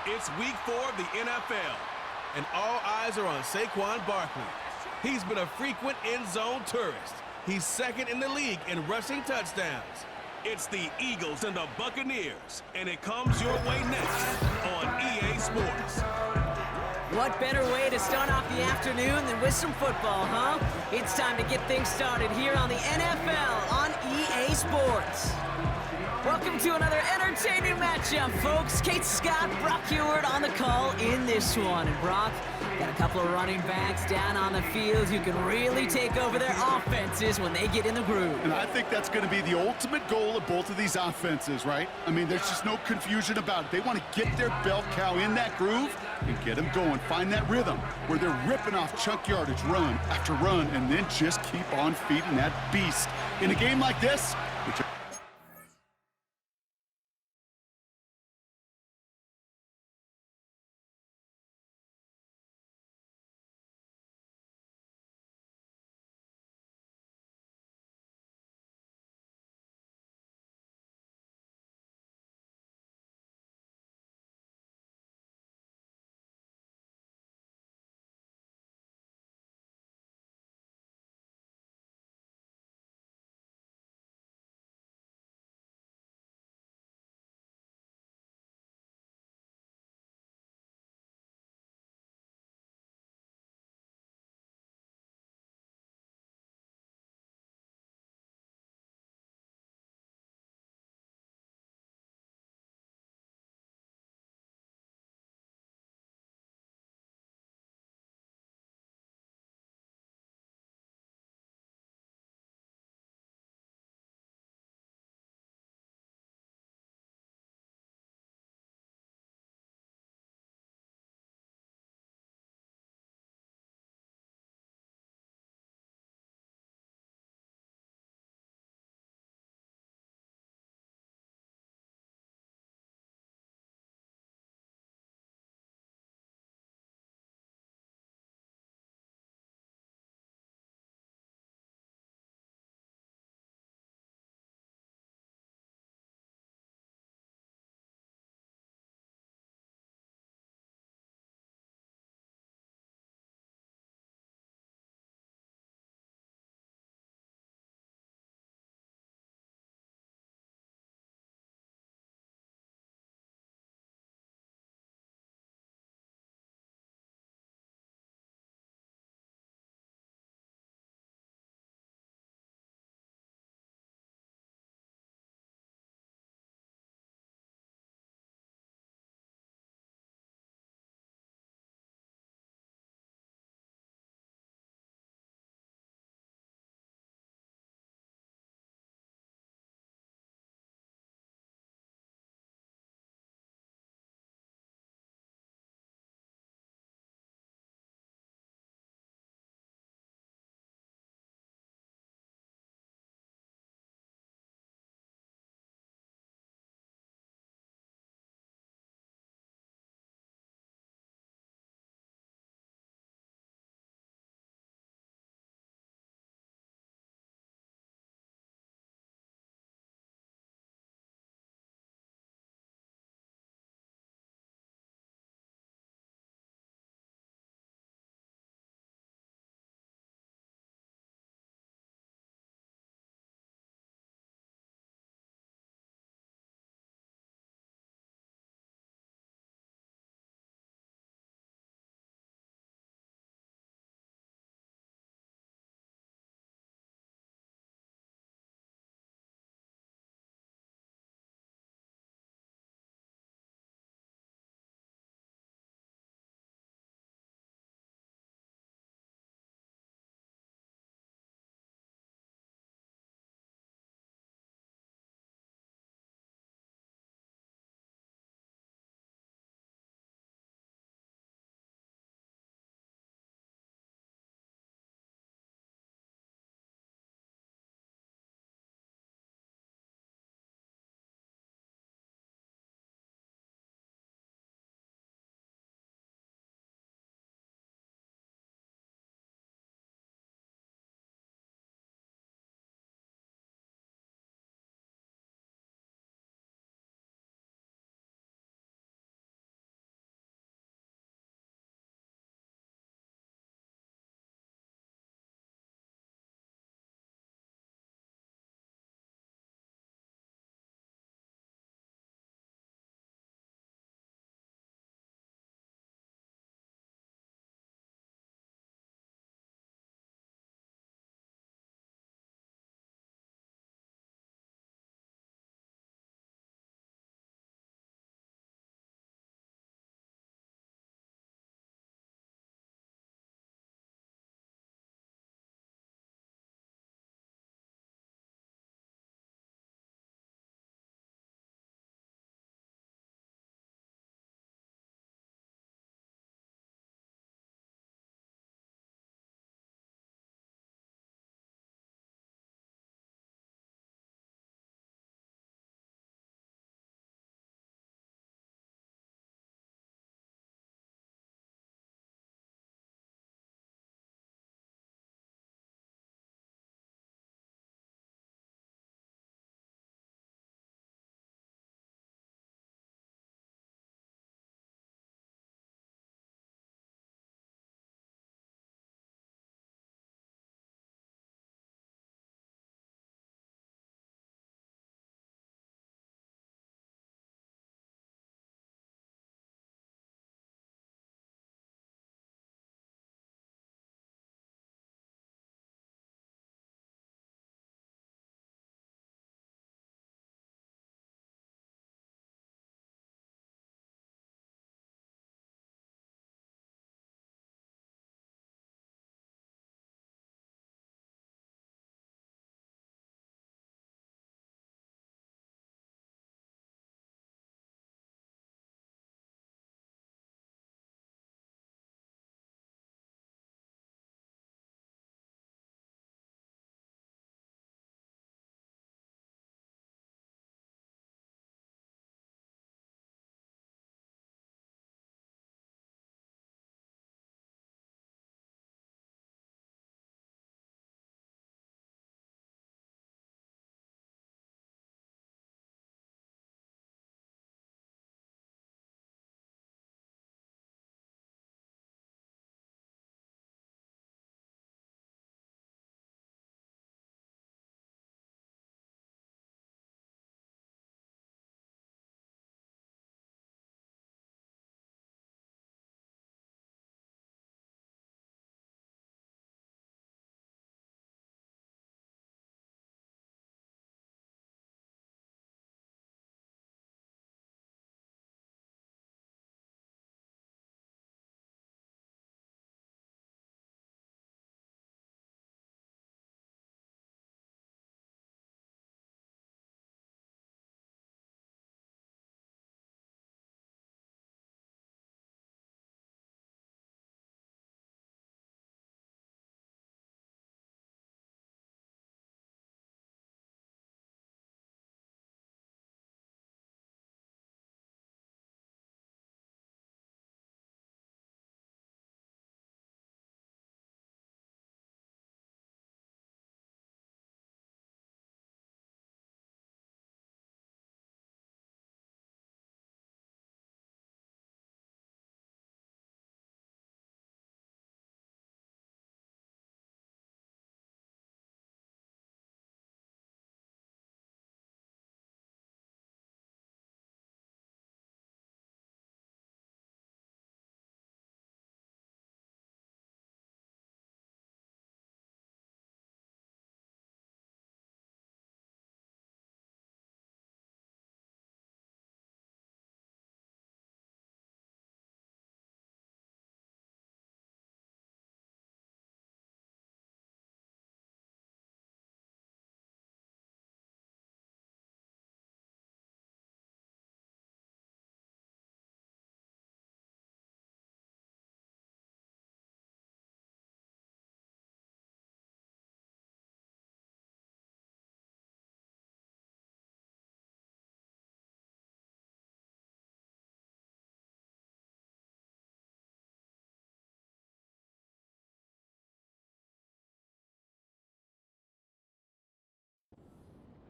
It's week 4 of the NFL, and all eyes are on Saquon Barkley. He's been a frequent end-zone tourist. He's second in the league in rushing touchdowns. It's the Eagles and the Buccaneers, and it comes your way next on EA Sports. What better way to start off the afternoon than with some football, huh? It's time to get things started here on the NFL on EA Sports. Welcome to another entertaining matchup, folks. Kate Scott, Brock Heward on the call in this one. And Brock, got a couple of running backs down on the field who can really take over their offenses when they get in the groove. And I think that's going to be the ultimate goal of both of these offenses, right? I mean, there's just no confusion about it. They want to get their bell cow in that groove and get them going. Find that rhythm where they're ripping off chunk yardage run after run and then just keep on feeding that beast. In a game like this, which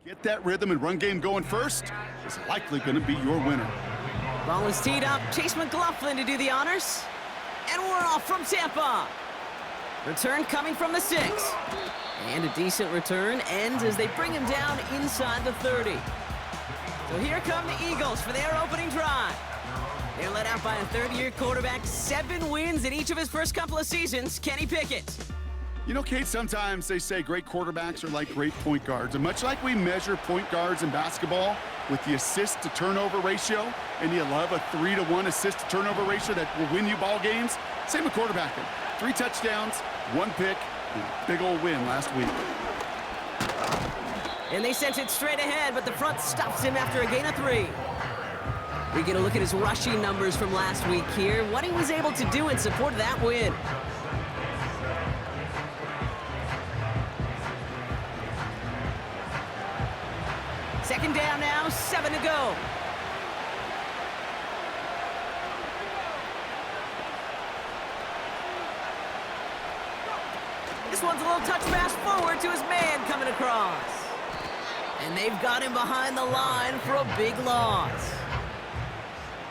Get that rhythm and run game going first is likely going to be your winner. Ball is teed up. Chase McLaughlin to do the honors. And we're off from Tampa. Return coming from the 6. And a decent return ends as they bring him down inside the 30. So here come the Eagles for their opening drive. They're led out by a third-year quarterback, 7 wins in each of his first couple of seasons, Kenny Pickett. You know, Kate, sometimes they say great quarterbacks are like great point guards. And much like we measure point guards in basketball with the assist-to-turnover ratio, and you love a 3-to-1 assist-to-turnover ratio that will win you ball games, same with quarterbacking. 3 touchdowns, 1 pick, and a big old win last week. And they sent it straight ahead, but the front stops him after a gain of 3. We get a look at his rushing numbers from last week here, what he was able to do in support of that win. Second down now, 7 to go. This one's a little touch pass forward to his man coming across. And they've got him behind the line for a big loss.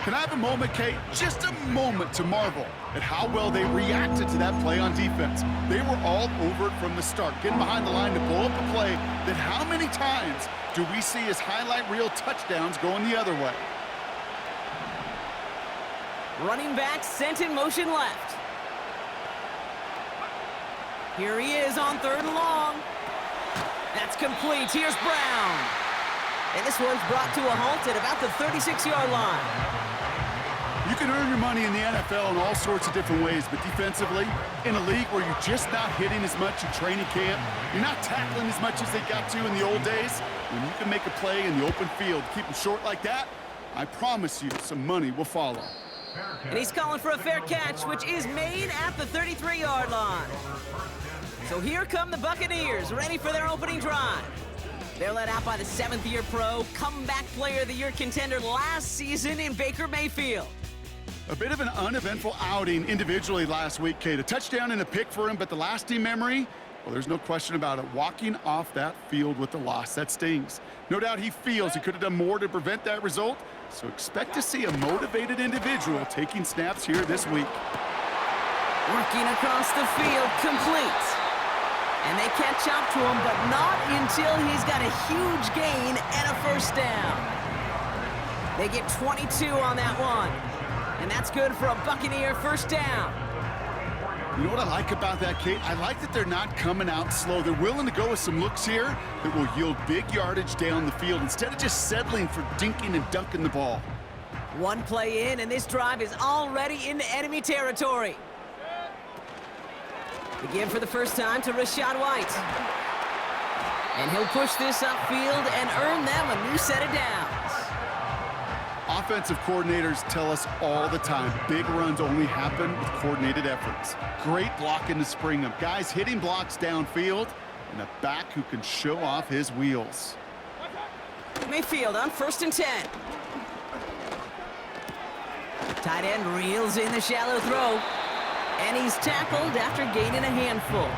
Can I have a moment, Kate? Just a moment to marvel at how well they reacted to that play on defense. They were all over it from the start, getting behind the line to blow up a play that how many times do we see as highlight reel touchdowns going the other way? Running back sent in motion left. Here he is on 3rd and long. That's complete. Here's Brown. And this one's brought to a halt at about the 36-yard line. You can earn your money in the NFL in all sorts of different ways, but defensively, in a league where you're just not hitting as much in training camp, you're not tackling as much as they got to in the old days, when you can make a play in the open field, keep them short like that, I promise you some money will follow. And he's calling for a fair catch, which is made at the 33-yard line. So here come the Buccaneers, ready for their opening drive. They're led out by the 7th-year pro, comeback player of the year contender last season in Baker Mayfield. A bit of an uneventful outing individually last week, Kate. A touchdown and a pick for him, but the lasting memory, well, there's no question about it. Walking off that field with the loss, that stings. No doubt he feels he could have done more to prevent that result, so expect to see a motivated individual taking snaps here this week. Working across the field, complete. And they catch up to him, but not until he's got a huge gain and a first down. They get 22 on that one. And that's good for a Buccaneer first down. You know what I like about that, Kate? I like that they're not coming out slow. They're willing to go with some looks here that will yield big yardage down the field instead of just settling for dinking and dunking the ball. One play in, and this drive is already into enemy territory. Again for the first time to Rachaad White. And he'll push this upfield and earn them a new set of downs. Offensive coordinators tell us all the time, big runs only happen with coordinated efforts. Great blocking to spring them. Guys hitting blocks downfield, and a back who can show off his wheels. Mayfield on 1st and 10. Tight end reels in the shallow throw. And he's tackled after gaining a handful.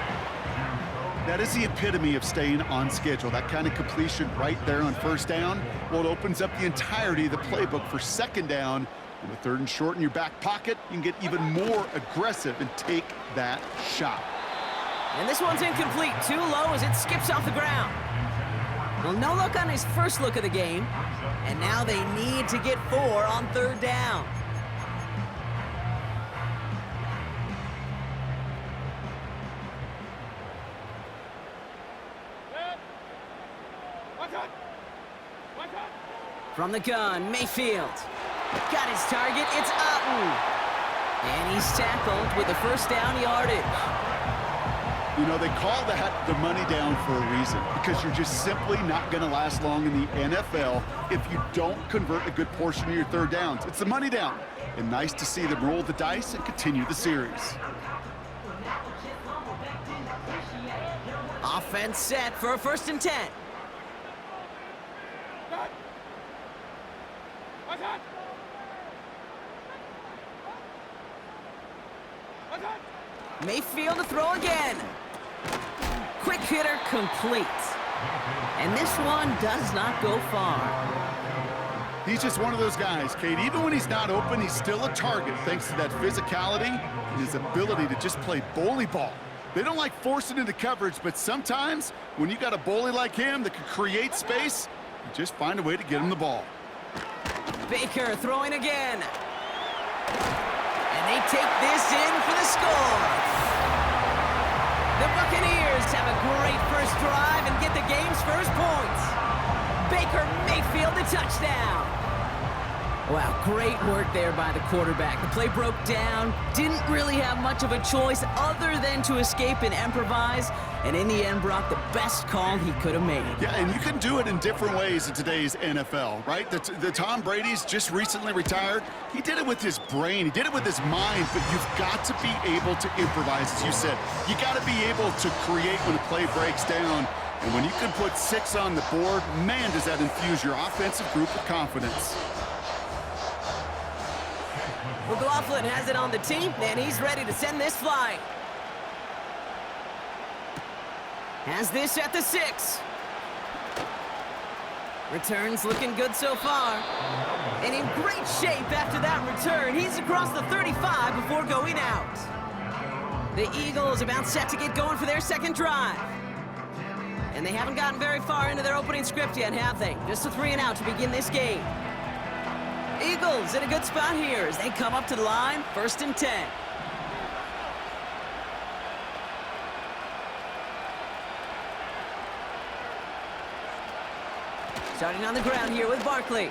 That is the epitome of staying on schedule. That kind of completion right there on 1st down. Well, it opens up the entirety of the playbook for 2nd down. And with 3rd and short in your back pocket, you can get even more aggressive and take that shot. And this one's incomplete. Too low as it skips off the ground. Well, no look on his first look of the game. And now they need to get 4 on 3rd down. From the gun, Mayfield. Got his target, it's Otten. And he's tackled with the first down yardage. You know, they call that the money down for a reason, because you're just simply not going to last long in the NFL if you don't convert a good portion of your 3rd downs. It's the money down. And nice to see them roll the dice and continue the series. Offense set for a 1st and 10. Mayfield to throw again. Quick hitter complete. And this one does not go far. He's just one of those guys, Kate. Even when he's not open, he's still a target thanks to that physicality and his ability to just play bully ball. They don't like forcing into coverage, but sometimes when you got a bully like him that can create space, you just find a way to get him the ball. Baker throwing again. And they take this in for the score. The Buccaneers have a great first drive and get the game's first points. Baker Mayfield the touchdown. Wow, great work there by the quarterback. The play broke down, didn't really have much of a choice other than to escape and improvise, and in the end brought the best call he could have made. Yeah, and you can do it in different ways in today's NFL, right? The Tom Brady's just recently retired. He did it with his brain. He did it with his mind, but you've got to be able to improvise, as you said. You got to be able to create when a play breaks down. And when you can put 6 on the board, man, does that infuse your offensive group with confidence. McLaughlin has it on the tee, and he's ready to send this flying. Has this at the 6. Returns looking good so far. And in great shape after that return. He's across the 35 before going out. The Eagles about set to get going for their second drive. And they haven't gotten very far into their opening script yet, have they? Just a 3 and out to begin this game. Eagles in a good spot here as they come up to the line, 1st and 10. Starting on the ground here with Barkley.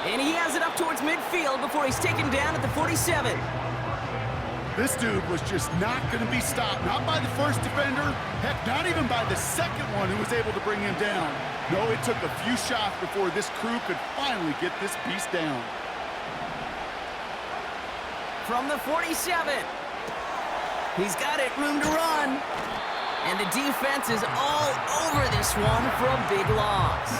And he has it up towards midfield before he's taken down at the 47. This dude was just not going to be stopped. Not by the first defender. Heck, not even by the second one who was able to bring him down. No, it took a few shots before this crew could finally get this beast down. From the 47. He's got it, room to run. And the defense is all over this one for a big loss.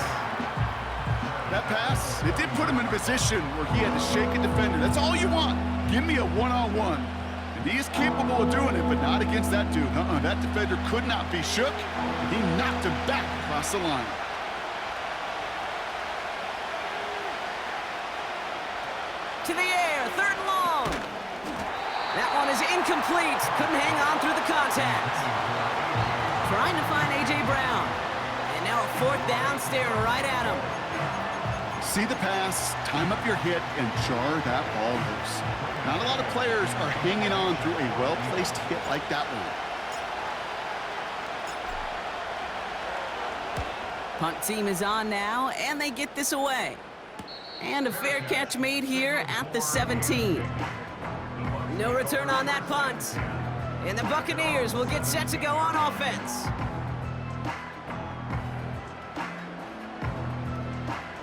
That pass, it did put him in a position where he had to shake a defender. That's all you want. Give me a one-on-one. And he is capable of doing it, but not against that dude. That defender could not be shook, and he knocked him back across the line. To the air, 3rd and long. That one is incomplete. Couldn't hang on through the contact. Trying to find A.J. Brown. And now a 4th down, staring right at him. See the pass, time up your hit, and jar that ball loose. Not a lot of players are hanging on through a well-placed hit like that one. Punt team is on now, and they get this away. And a fair catch made here at the 17. No return on that punt. And the Buccaneers will get set to go on offense.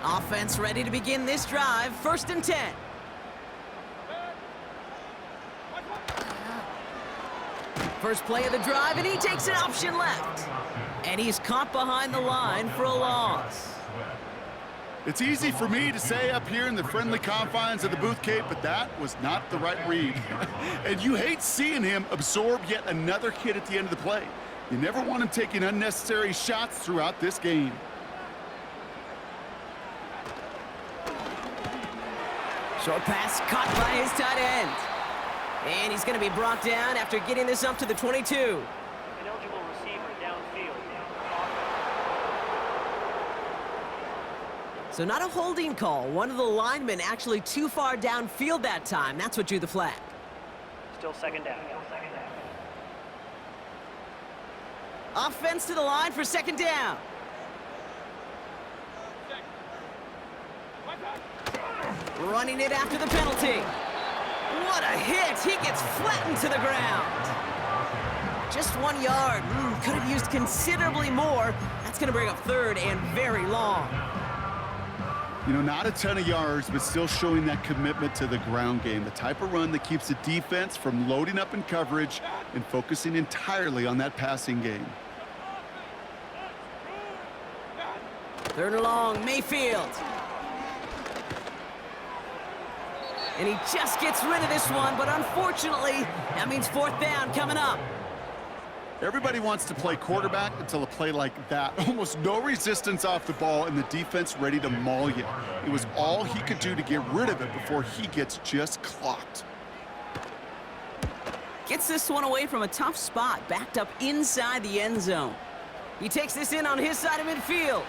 Offense ready to begin this drive, 1st and 10. First play of the drive, and he takes an option left. And he's caught behind the line for a loss. It's easy for me to say up here in the friendly confines of the booth, Kate, but that was not the right read. And you hate seeing him absorb yet another hit at the end of the play. You never want him taking unnecessary shots throughout this game. Short pass caught by his tight end. And he's going to be brought down after getting this up to the 22. Ineligible receiver downfield. So not a holding call. One of the linemen actually too far downfield that time. That's what drew the flag. Still 2nd down. Offense to the line for 2nd down. Running it after the penalty. What a hit! He gets flattened to the ground. Just 1 yard. Could have used considerably more. That's going to bring up 3rd and very long. You know, not a ton of yards, but still showing that commitment to the ground game. The type of run that keeps the defense from loading up in coverage and focusing entirely on that passing game. 3rd and long, Mayfield. And he just gets rid of this one, but unfortunately, that means 4th down coming up. Everybody wants to play quarterback until a play like that. Almost no resistance off the ball and the defense ready to maul you. It was all he could do to get rid of it before he gets just clocked. Gets this one away from a tough spot, backed up inside the end zone. He takes this in on his side of midfield.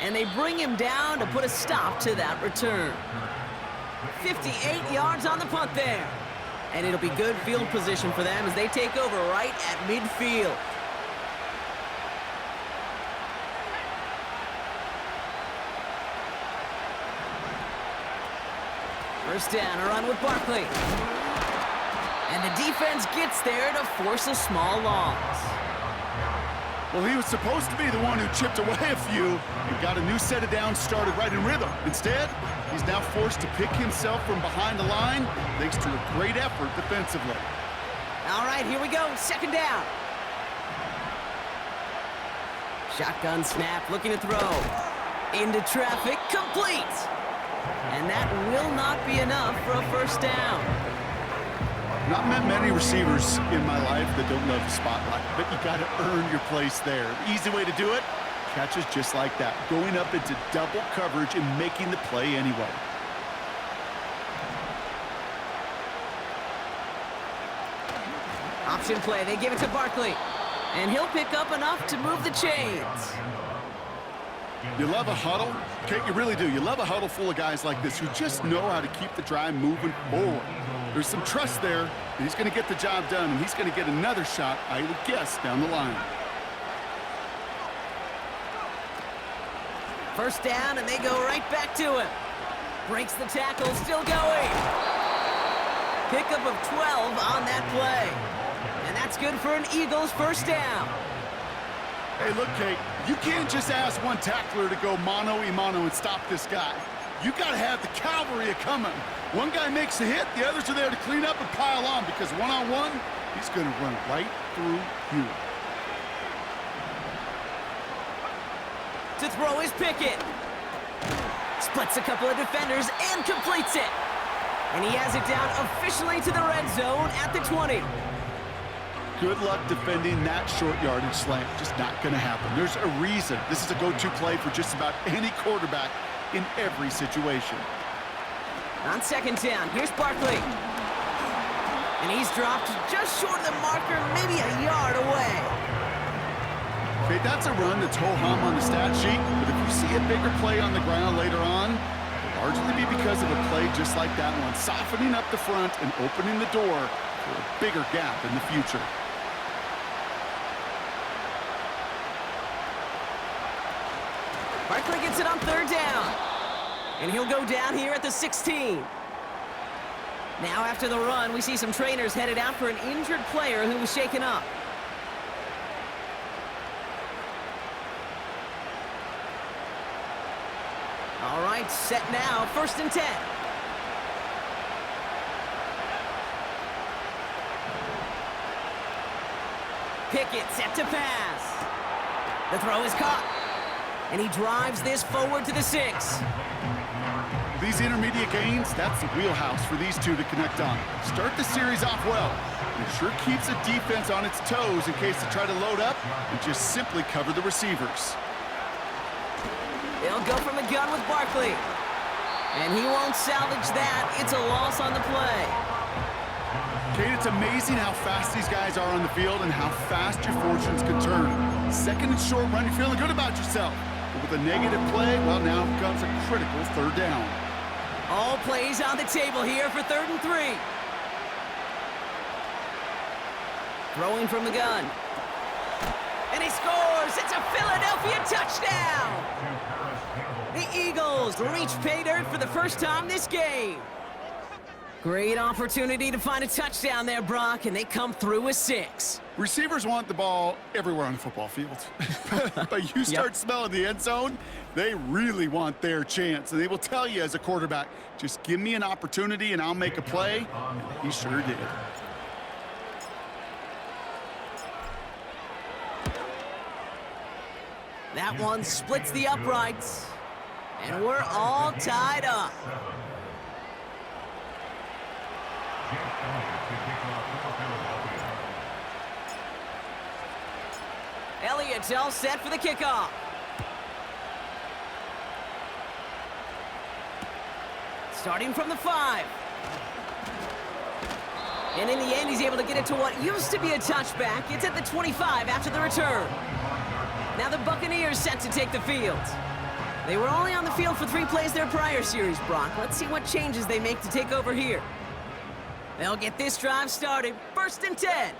And they bring him down to put a stop to that return. 58 yards on the punt there. And it'll be good field position for them as they take over right at midfield. First down, a run with Barkley. And the defense gets there to force a small loss. Well, he was supposed to be the one who chipped away a few and got a new set of downs started right in rhythm. Instead, he's now forced to pick himself from behind the line thanks to a great effort defensively. All right, here we go. Second down. Shotgun snap, looking to throw. Into traffic, complete. And that will not be enough for a first down. Not met many receivers in my life that don't love the spotlight, but you got to earn your place there. The easy way to do it, catches just like that, going up into double coverage and making the play anyway. Option play, they give it to Barkley. And he'll pick up enough to move the chains. You love a huddle? Okay, you really do. You love a huddle full of guys like this who just know how to keep the drive moving forward. There's some trust there that he's going to get the job done, and he's going to get another shot, I would guess, down the line. First down, and they go right back to him. Breaks the tackle, still going. Pickup of 12 on that play. And that's good for an Eagles first down. Hey, look, Kate, you can't just ask one tackler to go mano-a-mano and stop this guy. You got to have the cavalry coming. One guy makes a hit, the others are there to clean up and pile on because one-on-one, he's going to run right through you. To throw is Pickett. Splits a couple of defenders and completes it. And he has it down officially to the red zone at the 20. Good luck defending that short yardage slant. Just not going to happen. There's a reason. This is a go-to play for just about any quarterback in every situation. On second down, here's Barkley. And he's dropped just short of the marker, maybe a yard away. Okay, that's a run that's ho-hum on the stat sheet, but if you see a bigger play on the ground later on, it'll largely be because of a play just like that one, softening up the front and opening the door for a bigger gap in the future. Barkley gets it on third down. And he'll go down here at the 16. Now after the run, we see some trainers headed out for an injured player who was shaken up. All right, set now, 1st and 10. Pickett set to pass. The throw is caught. And he drives this forward to the 6. These intermediate gains, that's the wheelhouse for these two to connect on. Start the series off well. It sure keeps the defense on its toes in case they try to load up and just simply cover the receivers. They'll go from the gun with Barkley. And he won't salvage that. It's a loss on the play. Kate, it's amazing how fast these guys are on the field and how fast your fortunes can turn. Second and short run, you're feeling good about yourself. But with a negative play, well, now comes a critical third down. All plays on the table here for 3rd and 3. Throwing from the gun. And he scores! It's a Philadelphia touchdown! The Eagles reach pay dirt for the first time this game. Great opportunity to find a touchdown there, Brock, and they come through with 6. Receivers want the ball everywhere on the football field. But you start smelling the end zone, they really want their chance. And they will tell you as a quarterback, just give me an opportunity and I'll make a play. And he sure did. That one splits the uprights. And we're all tied up. Elliott's all set for the kickoff. Starting from the 5. And in the end, he's able to get it to what used to be a touchback. It's at the 25 after the return. Now the Buccaneers set to take the field. They were only on the field for 3 plays their prior series, Brock. Let's see what changes they make to take over here. They'll get this drive started. 1st and 10.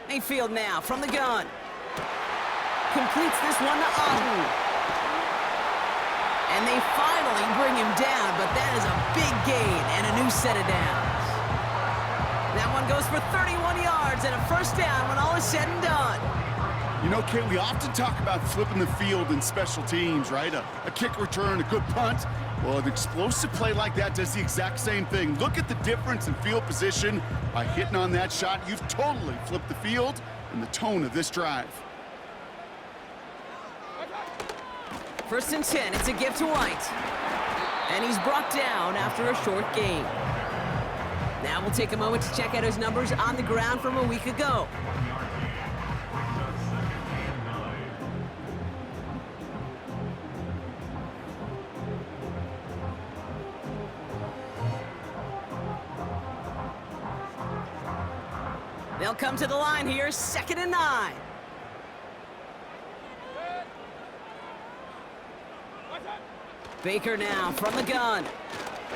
Mayfield now from the gun. Completes this one to Auden. And they finally bring him down, but that is a big gain and a new set of downs. That one goes for 31 yards and a 1st down when all is said and done. You know, Kate, we often talk about flipping the field in special teams, right? A kick return, a good punt. Well, an explosive play like that does the exact same thing. Look at the difference in field position. By hitting on that shot, you've totally flipped the field and the tone of this drive. 1st and 10, it's a give to White. And he's brought down after a short gain. Now we'll take a moment to check out his numbers on the ground from a week ago. They'll come to the line here, 2nd and 9. Baker now from the gun.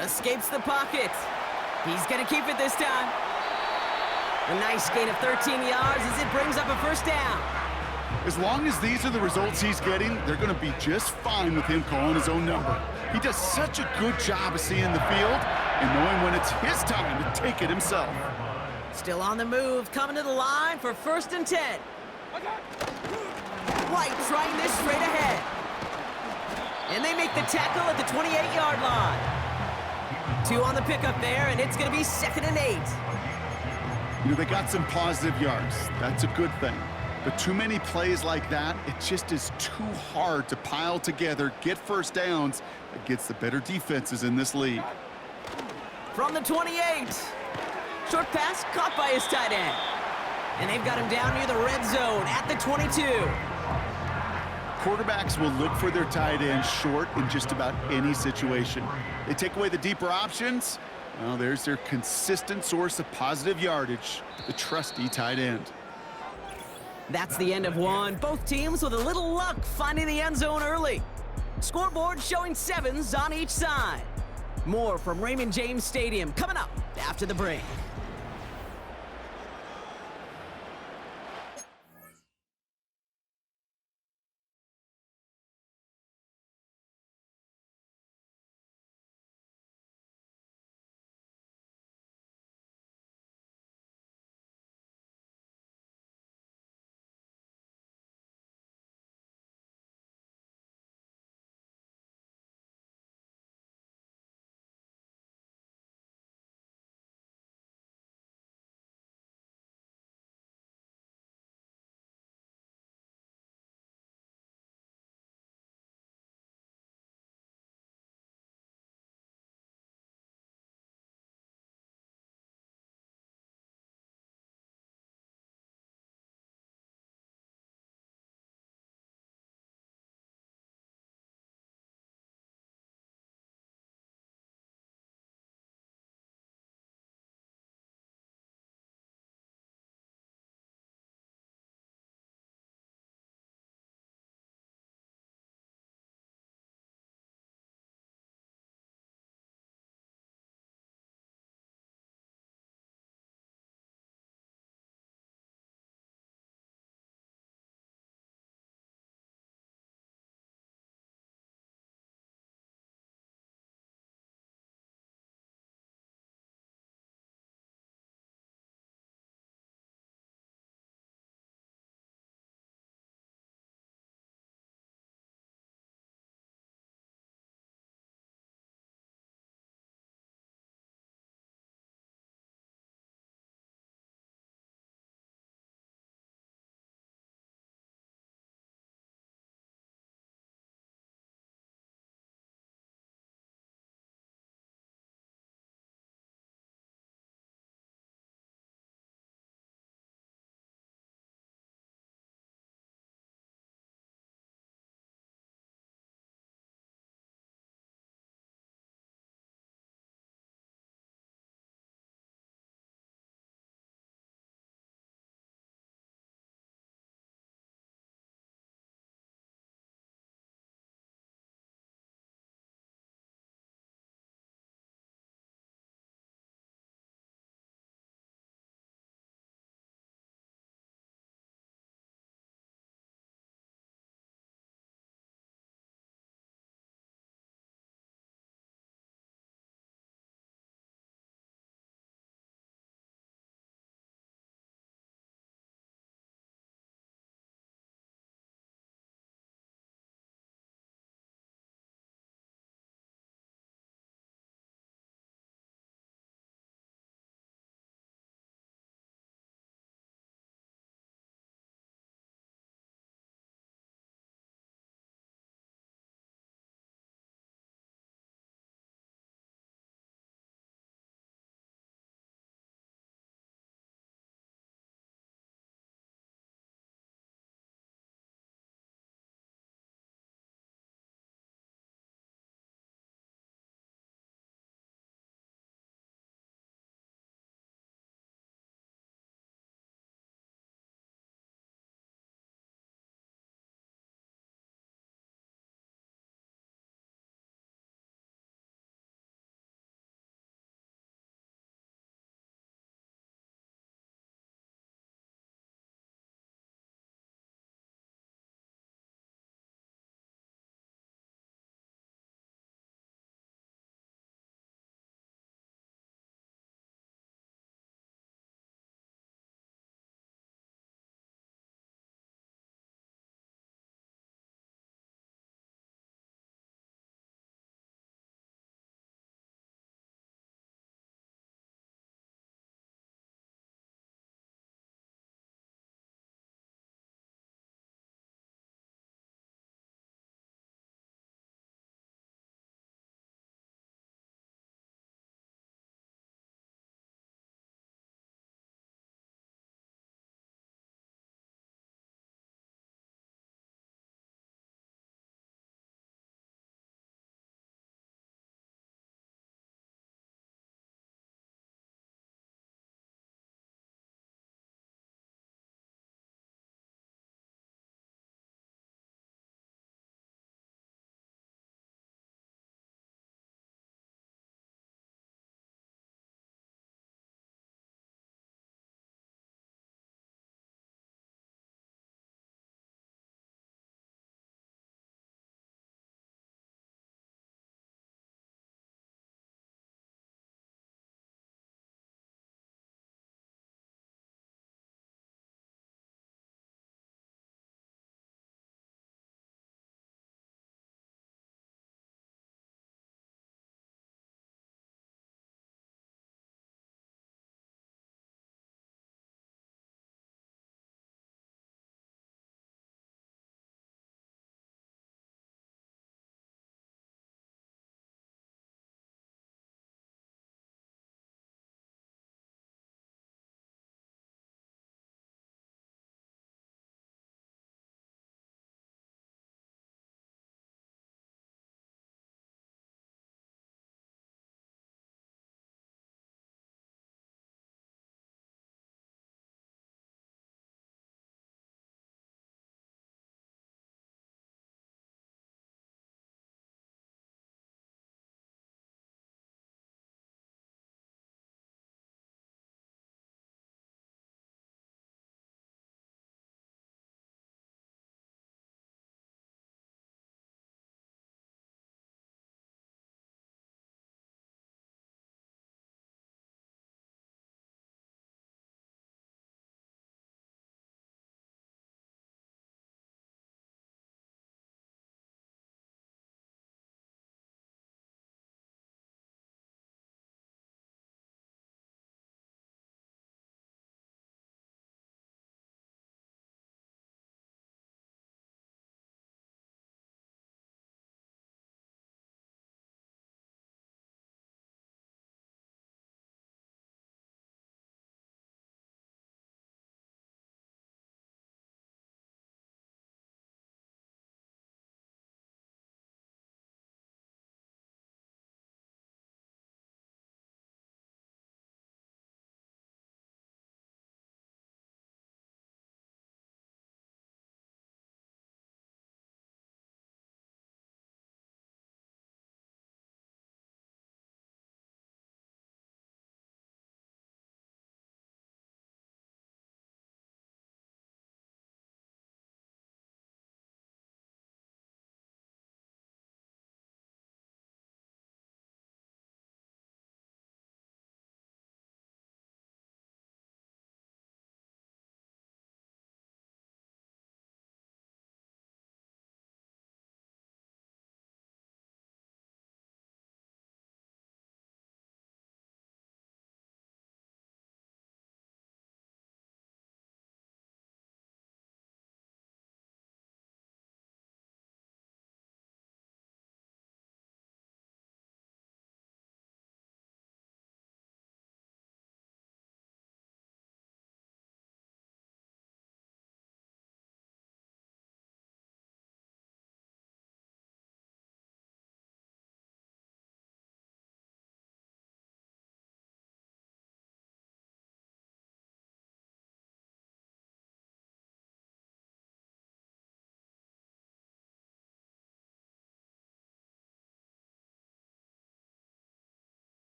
Escapes the pocket. He's going to keep it this time. A nice gain of 13 yards as it brings up a 1st down. As long as these are the results he's getting, they're going to be just fine with him calling his own number. He does such a good job of seeing the field and knowing when it's his time to take it himself. Still on the move, coming to the line for 1st and 10. White trying this straight ahead. And they make the tackle at the 28-yard line. 2 on the pickup there, and it's going to be 2nd and 8. You know, they got some positive yards. That's a good thing. But too many plays like that, it just is too hard to pile together, get 1st downs against the better defenses in this league. From the 28. Short pass caught by his tight end. And they've got him down near the red zone at the 22. Quarterbacks will look for their tight end short in just about any situation. They take away the deeper options. Well, there's their consistent source of positive yardage, the trusty tight end. That's the end of one. Both teams with a little luck finding the end zone early. Scoreboard showing 7s on each side. More from Raymond James Stadium coming up after the break.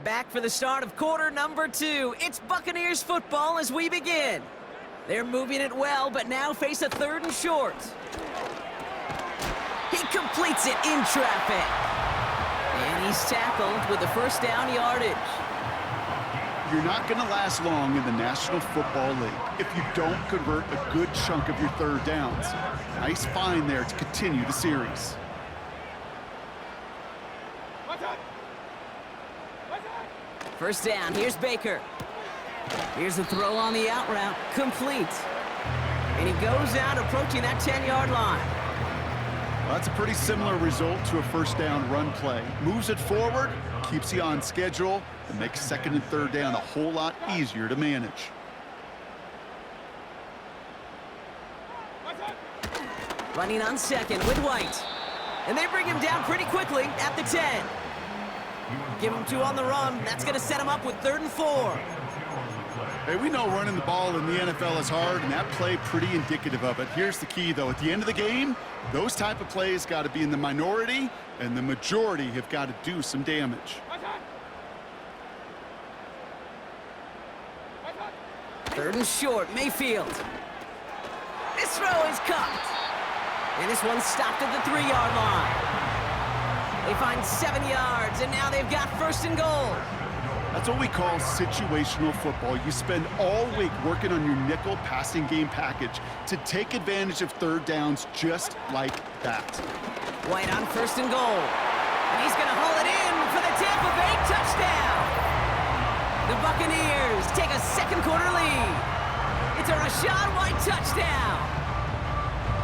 Back for the start of quarter number 2. It's Buccaneers football as we begin. They're moving it well, but now face a 3rd and short. He completes it in traffic. And he's tackled with the first down yardage. You're not going to last long in the National Football League if you don't convert a good chunk of your 3rd downs. Nice find there to continue the series. First down, here's Baker. Here's a throw on the out route, complete. And he goes out approaching that 10-yard line. Well, that's a pretty similar result to a first down run play. Moves it forward, keeps you on schedule, and makes 2nd and 3rd down a whole lot easier to manage. Running on 2nd with White. And they bring him down pretty quickly at the 10. Give him 2 on the run. That's going to set him up with 3rd and 4. Hey, we know running the ball in the NFL is hard, and that play pretty indicative of it. Here's the key, though. At the end of the game, those type of plays got to be in the minority, and the majority have got to do some damage. 3rd and short, Mayfield. This throw is caught. And this one's stopped at the 3-yard line. They find 7 yards, and now they've got 1st and goal. That's what we call situational football. You spend all week working on your nickel passing game package to take advantage of 3rd downs just like that. White on 1st and goal. And he's going to haul it in for the Tampa Bay touchdown. The Buccaneers take a 2nd quarter lead. It's a Rachaad White touchdown.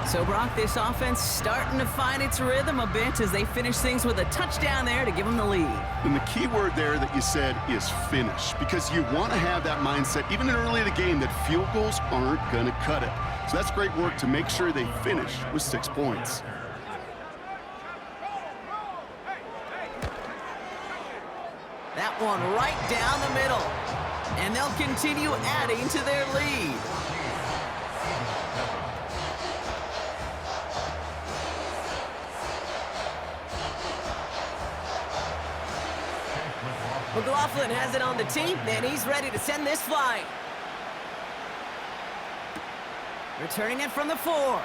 So, Brock, this offense starting to find its rhythm a bit as they finish things with a touchdown there to give them the lead. And the key word there that you said is finish, because you want to have that mindset, even early in the game, that field goals aren't going to cut it. So that's great work to make sure they finish with 6 points. That one right down the middle. And they'll continue adding to their lead. McLaughlin has it on the tee, and he's ready to send this flying. Returning it from the 4.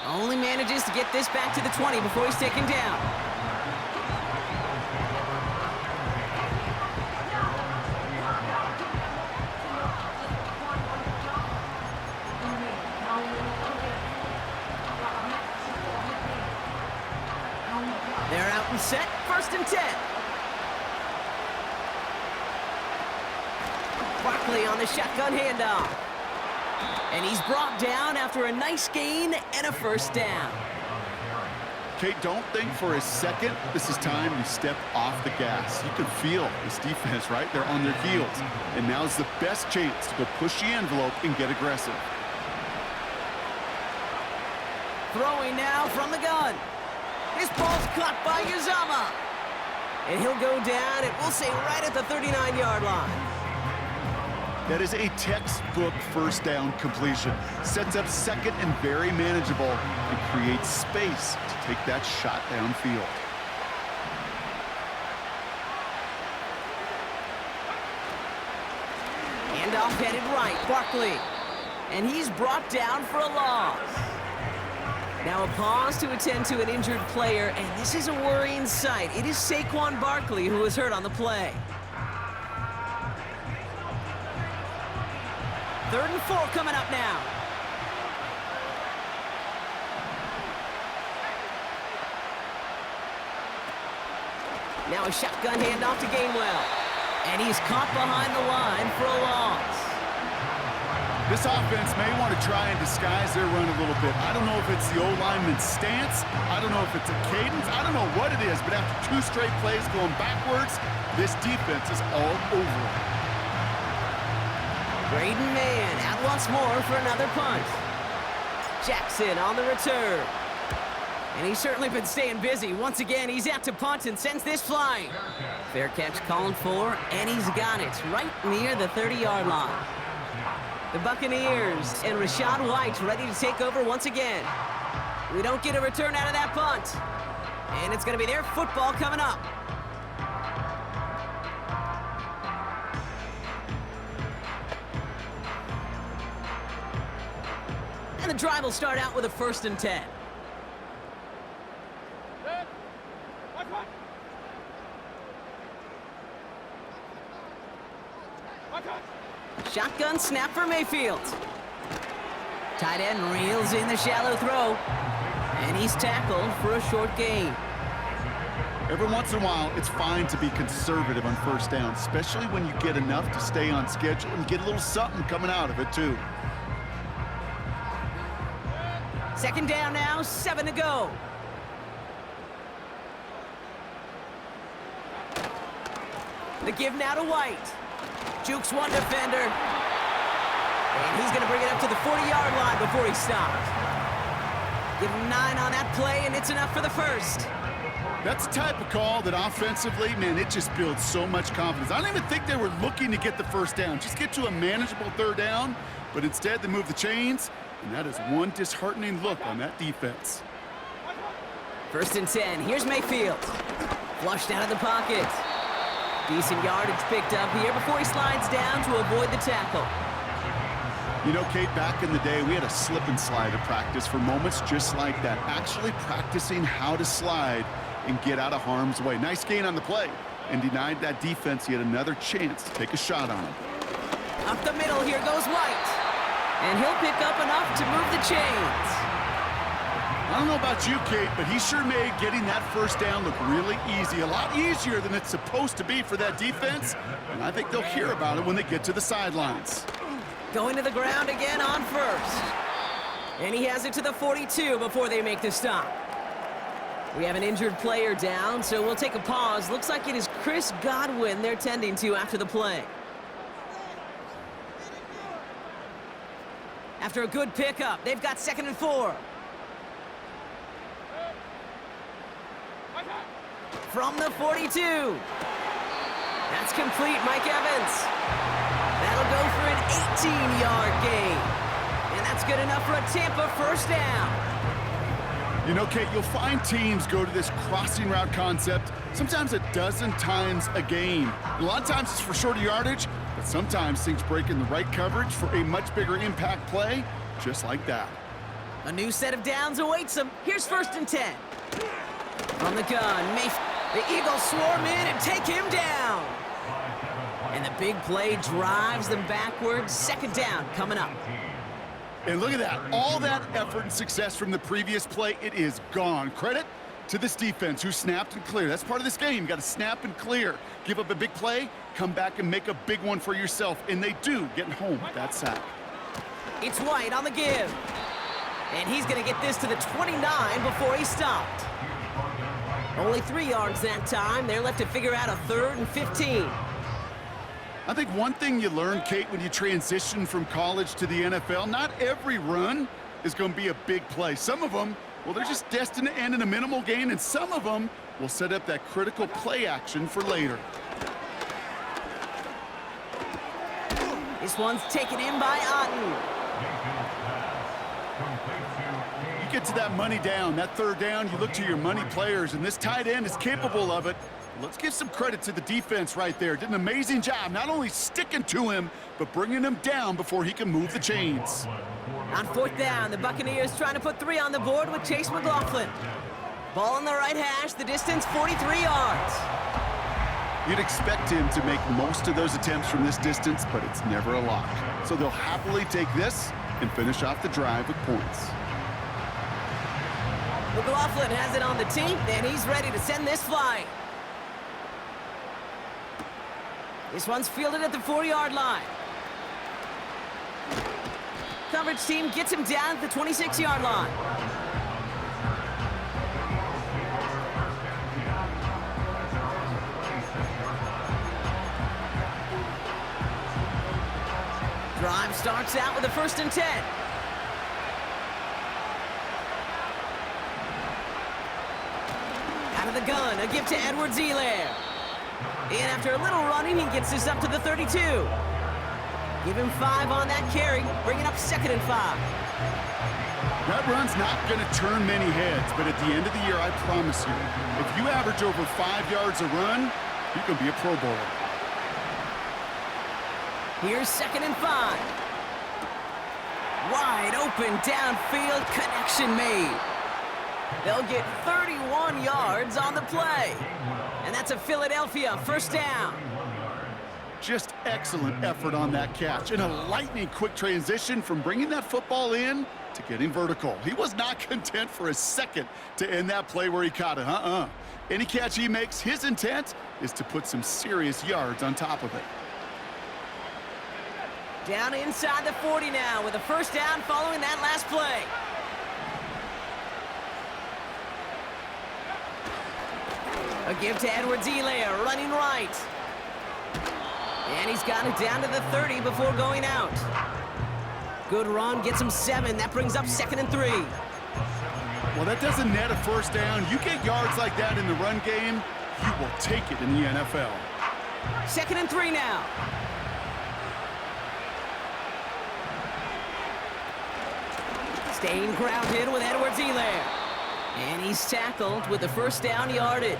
Only manages to get this back to the 20 before he's taken down. They're out and set, 1st and 10. Barkley on the shotgun handoff. And he's brought down after a nice gain and a 1st down. Kate, don't think for a second this is time you step off the gas. You can feel this defense, right? They're on their heels. And now's the best chance to go push the envelope and get aggressive. Throwing now from the gun. This ball's caught by Uzama. And he'll go down, and we'll say right at the 39-yard line. That is a textbook 1st down completion. Sets up 2nd and very manageable and creates space to take that shot downfield. Handoff headed right, Barkley. And he's brought down for a loss. Now a pause to attend to an injured player, and this is a worrying sight. It is Saquon Barkley who was hurt on the play. 3rd and 4 coming up now. Now a shotgun handoff to Gainwell. And he's caught behind the line for a loss. This offense may want to try and disguise their run a little bit. I don't know if it's the O-lineman's stance. I don't know if it's a cadence. I don't know what it is, but after 2 straight plays going backwards, this defense is all over it. Braden Mann out once more for another punt. Jackson on the return. And he's certainly been staying busy. Once again, he's out to punt and sends this flying. Fair catch called for, and he's got it right near the 30-yard line. The Buccaneers and Rachaad White ready to take over once again. We don't get a return out of that punt. And it's going to be their football coming up. And the drive will start out with a 1st and 10. Shotgun snap for Mayfield. Tight end reels in the shallow throw. And he's tackled for a short gain. Every once in a while, it's fine to be conservative on 1st down, especially when you get enough to stay on schedule and get a little something coming out of it, too. 2nd down now, 7 to go. The give now to White. Jukes one defender. And he's going to bring it up to the 40-yard line before he stopped. Give him 9 on that play, and it's enough for the 1st. That's the type of call that offensively, man, it just builds so much confidence. I don't even think they were looking to get the 1st down. Just get to a manageable 3rd down, but instead they move the chains, and that is one disheartening look on that defense. 1st and 10. Here's Mayfield. Flushed out of the pocket. Decent yardage picked up here before he slides down to avoid the tackle. You know, Kate, back in the day, we had a slip and slide at practice for moments just like that. Actually practicing how to slide and get out of harm's way. Nice gain on the play, and denied that defense yet another chance to take a shot on him. Up the middle, here goes White. And he'll pick up enough to move the chains. I don't know about you, Kate, but he sure made getting that 1st down look really easy. A lot easier than it's supposed to be for that defense, and I think they'll hear about it when they get to the sidelines. Going to the ground again on 1st. And he has it to the 42 before they make the stop. We have an injured player down, so we'll take a pause. Looks like it is Chris Godwin they're tending to after the play. After a good pickup, they've got 2nd and 4. From the 42. That's complete, Mike Evans. That'll go for an 18-yard gain. And that's good enough for a Tampa 1st down. You know, Kate, you'll find teams go to this crossing route concept sometimes a dozen times a game. A lot of times it's for shorter yardage, but sometimes things break in the right coverage for a much bigger impact play, just like that. A new set of downs awaits them. Here's 1st and 10. From the gun, the Eagles swarm in and take him down. And the big play drives them backwards. 2nd down coming up. And look at that. All that effort and success from the previous play, it is gone. Credit to this defense who snapped and cleared. That's part of this game. You got to snap and clear. Give up a big play, come back and make a big one for yourself. And they do, getting home with that sack. It's White on the give. And he's going to get this to the 29 before he stopped. Only 3 yards that time. They're left to figure out a 3rd and 15. I think one thing you learn, Kate, when you transition from college to the NFL, not every run is going to be a big play. Some of them, well, they're just destined to end in a minimal gain, and some of them will set up that critical play action for later. This one's taken in by Otten. You get to that money down, that 3rd down, you look to your money players, and this tight end is capable of it. Let's give some credit to the defense right there. Did an amazing job, not only sticking to him, but bringing him down before he can move the chains. On 4th down, the Buccaneers trying to put 3 on the board with Chase McLaughlin. Ball on the right hash, the distance 43 yards. You'd expect him to make most of those attempts from this distance, but it's never a lock. So they'll happily take this and finish off the drive with points. McLaughlin has it on the team, and he's ready to send this flying. This one's fielded at the 4-yard line. Coverage team gets him down at the 26-yard line. Drive starts out with a 1st and 10. Out of the gun, a give to Edwards-Helaire. And after a little running, he gets this up to the 32. Give him 5 on that carry, bringing up 2nd and 5. That run's not going to turn many heads, but at the end of the year, I promise you, if you average over 5 yards a run, you can be a Pro Bowler. Here's 2nd and 5. Wide open downfield, connection made. They'll get 31 yards on the play. And that's a Philadelphia 1st down. Just excellent effort on that catch. And a lightning quick transition from bringing that football in to getting vertical. He was not content for a second to end that play where he caught it. Any catch he makes, his intent is to put some serious yards on top of it. Down inside the 40 now with a 1st down following that last play. A give to Edwards-Helaire, running right. And he's got it down to the 30 before going out. Good run, gets him 7. That brings up 2nd and 3. Well, that doesn't net a 1st down. You get yards like that in the run game, you will take it in the NFL. 2nd and 3 now. Staying grounded with Edwards-Helaire. And he's tackled with the 1st down yardage.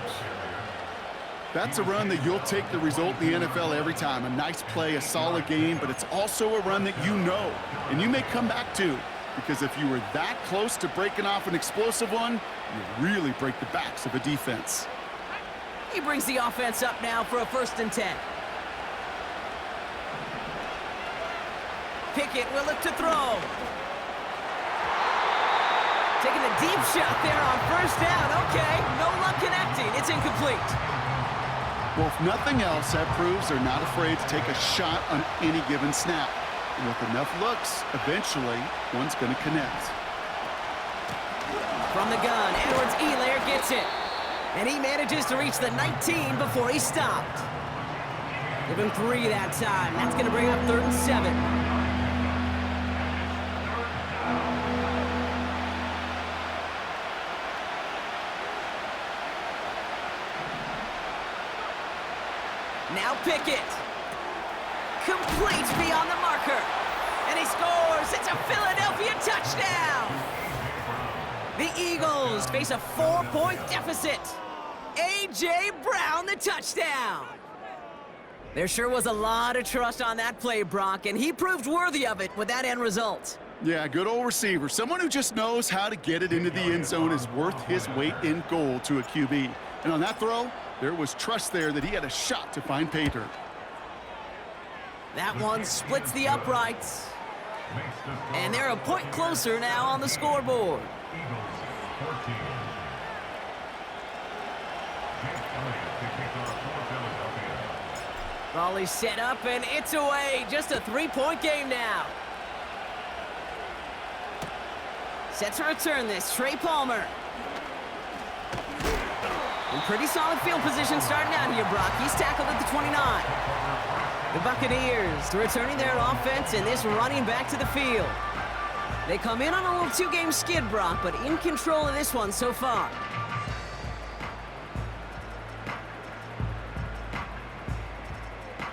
That's a run that you'll take the result in the NFL every time. A nice play, a solid game, but it's also a run that you know and you may come back to, because if you were that close to breaking off an explosive one, you really break the backs of a defense. He brings the offense up now for a 1st and 10. Pickett will look to throw. Taking a deep shot there on 1st down. Okay, no luck connecting. It's incomplete. Well, if nothing else, that proves they're not afraid to take a shot on any given snap. And with enough looks, eventually, one's going to connect. From the gun, Edwards-Helaire gets it. And he manages to reach the 19 before he stopped. Give him 3 that time. That's going to bring up 3rd and 7. Now Pickett. Complete beyond the marker. And he scores. It's a Philadelphia touchdown. The Eagles face a 4-point deficit. A.J. Brown, the touchdown. There sure was a lot of trust on that play, Brock, and he proved worthy of it with that end result. Yeah, good old receiver. Someone who just knows how to get it into the end zone is worth his weight in gold to a QB. And on that throw, there was trust there that he had a shot to find pay dirt. That one splits the uprights. And they're a point closer now on the scoreboard. Volley set up, and it's away. Just a 3-point game now. Set to return this, Trey Palmer. In pretty solid field position starting out here, Brock. He's tackled at the 29. The Buccaneers returning their offense and this running back to the field. They come in on a little 2-game skid, Brock, but in control of this one so far.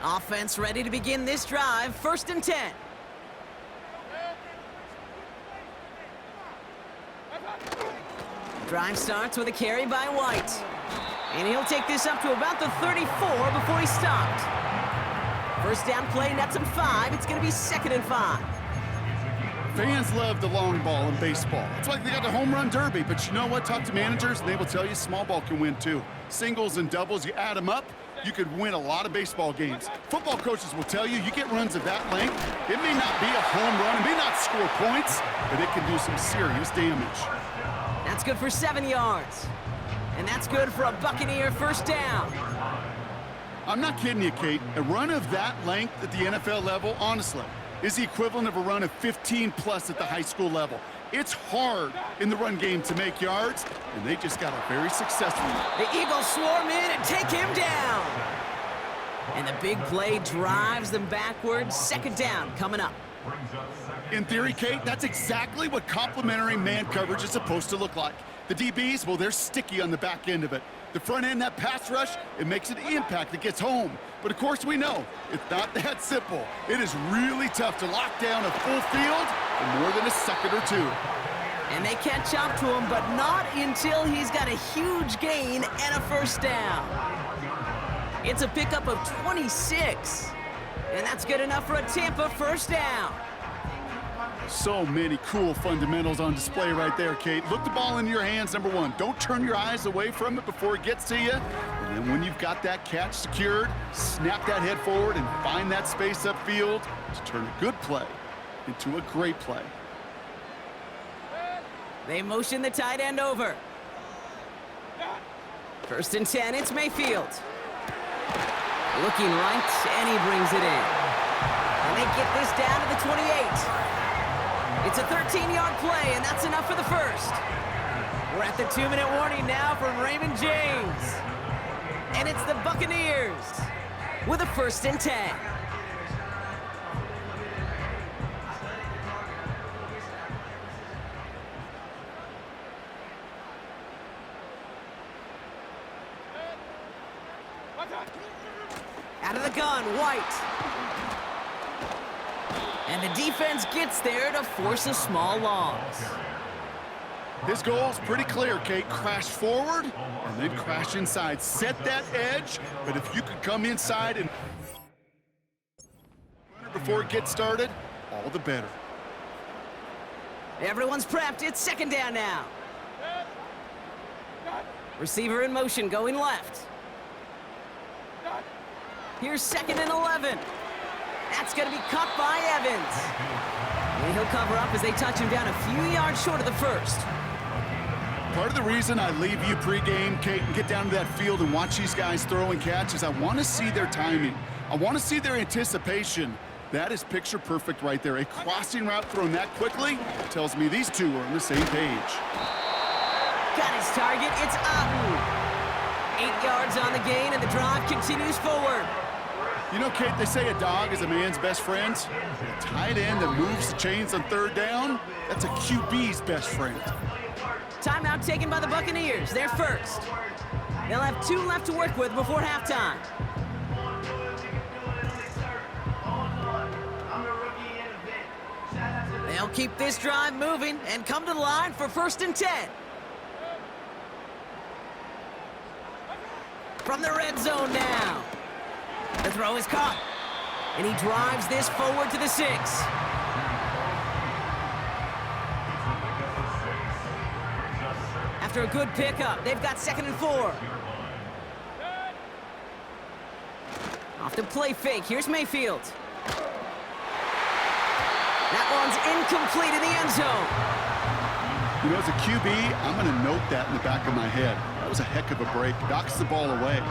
Offense ready to begin this drive. 1st and 10. Drive starts with a carry by White. And he'll take this up to about the 34 before he stopped. 1st down play, nets him 5. It's going to be 2nd and 5. Fans love the long ball in baseball. It's like they got the home run derby, but you know what? Talk to managers, and they will tell you small ball can win too. Singles and doubles, you add them up, you could win a lot of baseball games. Football coaches will tell you, you get runs of that length, it may not be a home run, it may not score points, but it can do some serious damage. That's good for 7 yards. And that's good for a Buccaneer 1st down. I'm not kidding you, Kate. A run of that length at the NFL level, honestly, is the equivalent of a run of 15+ at the high school level. It's hard in the run game to make yards, and they just got a very successful one. The Eagles swarm in and take him down. And the big play drives them backwards. 2nd down coming up. In theory, Kate, that's exactly what complementary man coverage is supposed to look like. The DBs, well, they're sticky on the back end of it. The front end, that pass rush, it makes an impact. It gets home. But of course we know it's not that simple. It is really tough to lock down a full field for more than a second or two. And they catch up to him, but not until he's got a huge gain and a first down. It's a pickup of 26. And that's good enough for a Tampa first down. So many cool fundamentals on display right there, Kate. Look the ball into your hands, number one. Don't turn your eyes away from it before it gets to you. And then when you've got that catch secured, snap that head forward and find that space upfield to turn a good play into a great play. They motion the tight end over. First and 10, it's Mayfield. Looking right, and he brings it in. And they get this down to the 28. It's a 13-yard play, and that's enough for the first. We're at the 2-minute warning now from Raymond James. And it's the Buccaneers with a first and 10. Out of the gun, White. And the defense gets there to force a small loss. His goal is pretty clear, Kate. Crash forward and then crash inside. Set that edge, but if you could come inside and before it gets started, all the better. Everyone's prepped. It's second down now. Receiver in motion, going left. Here's second and 11. That's going to be caught by Evans. And he'll cover up as they touch him down a few yards short of the first. Part of the reason I leave you pregame, Kate, and get down to that field and watch these guys throw and catch is I want to see their timing. I want to see their anticipation. That is picture perfect right there. A crossing route thrown that quickly tells me these two are on the same page. Got his target. It's Abu. 8 yards on the gain, and the drive continues forward. You know, Kate, they say a dog is a man's best friend. A tight end that moves the chains on third down, that's a QB's best friend. Timeout taken by the Buccaneers. They're first. They'll have 2 left to work with before halftime. They'll keep this drive moving and come to the line for first and 10. From the red zone now. The throw is caught. And he drives this forward to the 6. After a good pickup, they've got second and 4. Off the play fake, here's Mayfield. That one's incomplete in the end zone. You know, as a QB, I'm going to note that in the back of my head. That was a heck of a break. Knocks the ball away.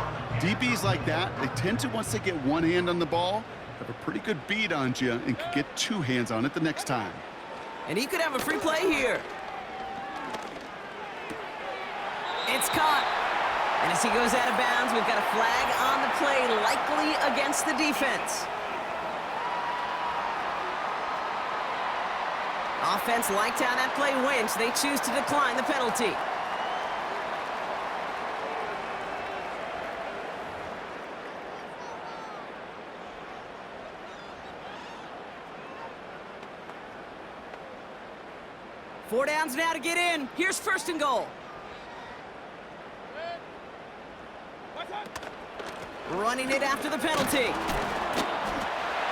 DBs like that, they tend to, once they get one hand on the ball, have a pretty good beat on you and can get 2 hands on it the next time. And he could have a free play here. It's caught. And as he goes out of bounds, we've got a flag on the play, likely against the defense. Offense liked how that play went. They choose to decline the penalty. Four downs now to get in. Here's first and goal. Running it after the penalty.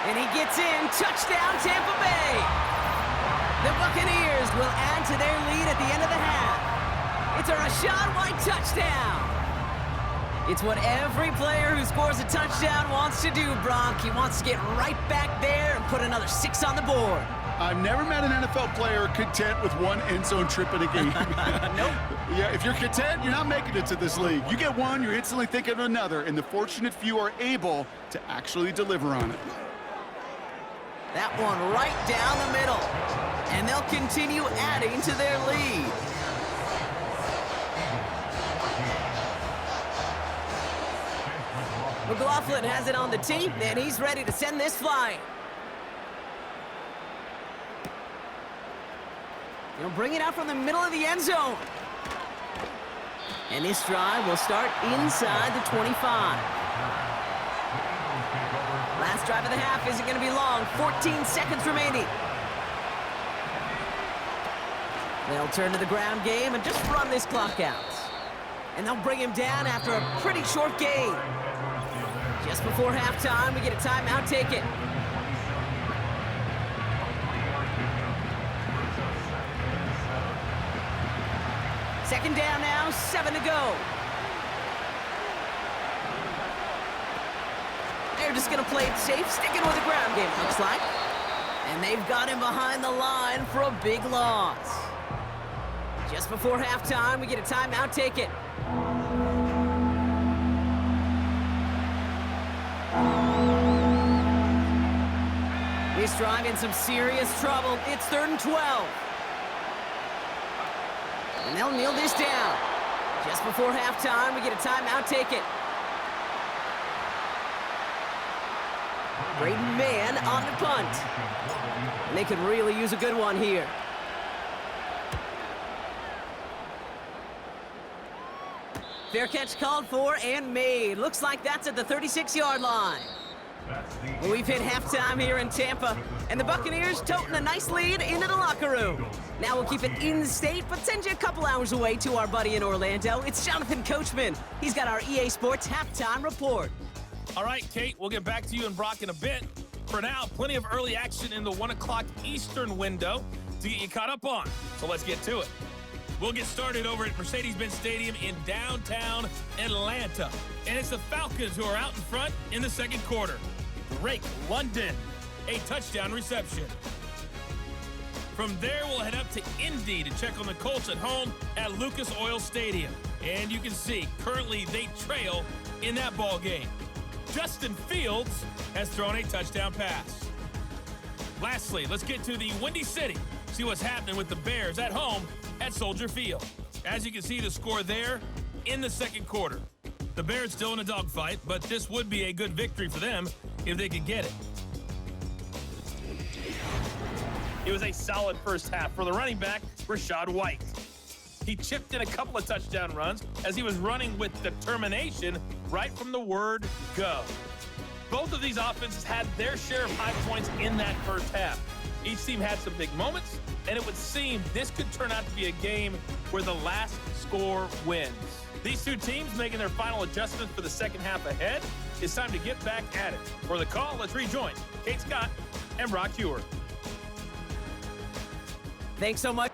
And he gets in. Touchdown, Tampa Bay. The Buccaneers will add to their lead at the end of the half. It's a Rachaad White touchdown. It's what every player who scores a touchdown wants to do, Brock. He wants to get right back there and put another 6 on the board. I've never met an NFL player content with one end zone trip in a game. Nope. Yeah, if you're content, you're not making it to this league. You get one, you're instantly thinking of another, and the fortunate few are able to actually deliver on it. That one right down the middle. And they'll continue adding to their lead. McLaughlin has it on the tee, and he's ready to send this flying. He'll bring it out from the middle of the end zone. And this drive will start inside the 25. Last drive of the half isn't going to be long. 14 seconds remaining. They'll turn to the ground game and just run this clock out. And they'll bring him down after a pretty short game. Just before halftime, we get a timeout taken. Second down now, 7 to go. They're just going to play it safe, sticking with the ground game, looks like. And they've got him behind the line for a big loss. Just before halftime, we get a timeout taken. This drive in some serious trouble. It's 3rd and 12. And they'll kneel this down. Just before halftime, we get a timeout taken. Braden Mann on the punt. And they could really use a good one here. Fair catch called for and made. Looks like that's at the 36-yard line. Well, we've hit halftime here in Tampa, and the Buccaneers toting a nice lead into the locker room. Now we'll keep it in-state, but send you a couple hours away to our buddy in Orlando. It's Jonathan Coachman. He's got our EA Sports halftime report. All right, Kate, we'll get back to you and Brock in a bit. For now, plenty of early action in the 1 o'clock Eastern window to get you caught up on. So let's get to it. We'll get started over at Mercedes-Benz Stadium in downtown Atlanta. And it's the Falcons who are out in front in the second quarter. Drake London, a touchdown reception. From there, we'll head up to Indy to check on the Colts at home at Lucas Oil Stadium. And you can see, currently they trail in that ball game. Justin Fields has thrown a touchdown pass. Lastly, let's get to the Windy City, see what's happening with the Bears at home at Soldier Field. As you can see, the score there in the second quarter. The Bears still in a dogfight, but this would be a good victory for them if they could get it. It was a solid first half for the running back, Rachaad White. He chipped in a couple of touchdown runs as he was running with determination right from the word go. Both of these offenses had their share of high points in that first half. Each team had some big moments, and it would seem this could turn out to be a game where the last score wins. These two teams making their final adjustments for the second half ahead. It's time to get back at it. For the call, let's rejoin Kate Scott and Brock Hewer. Thanks so much.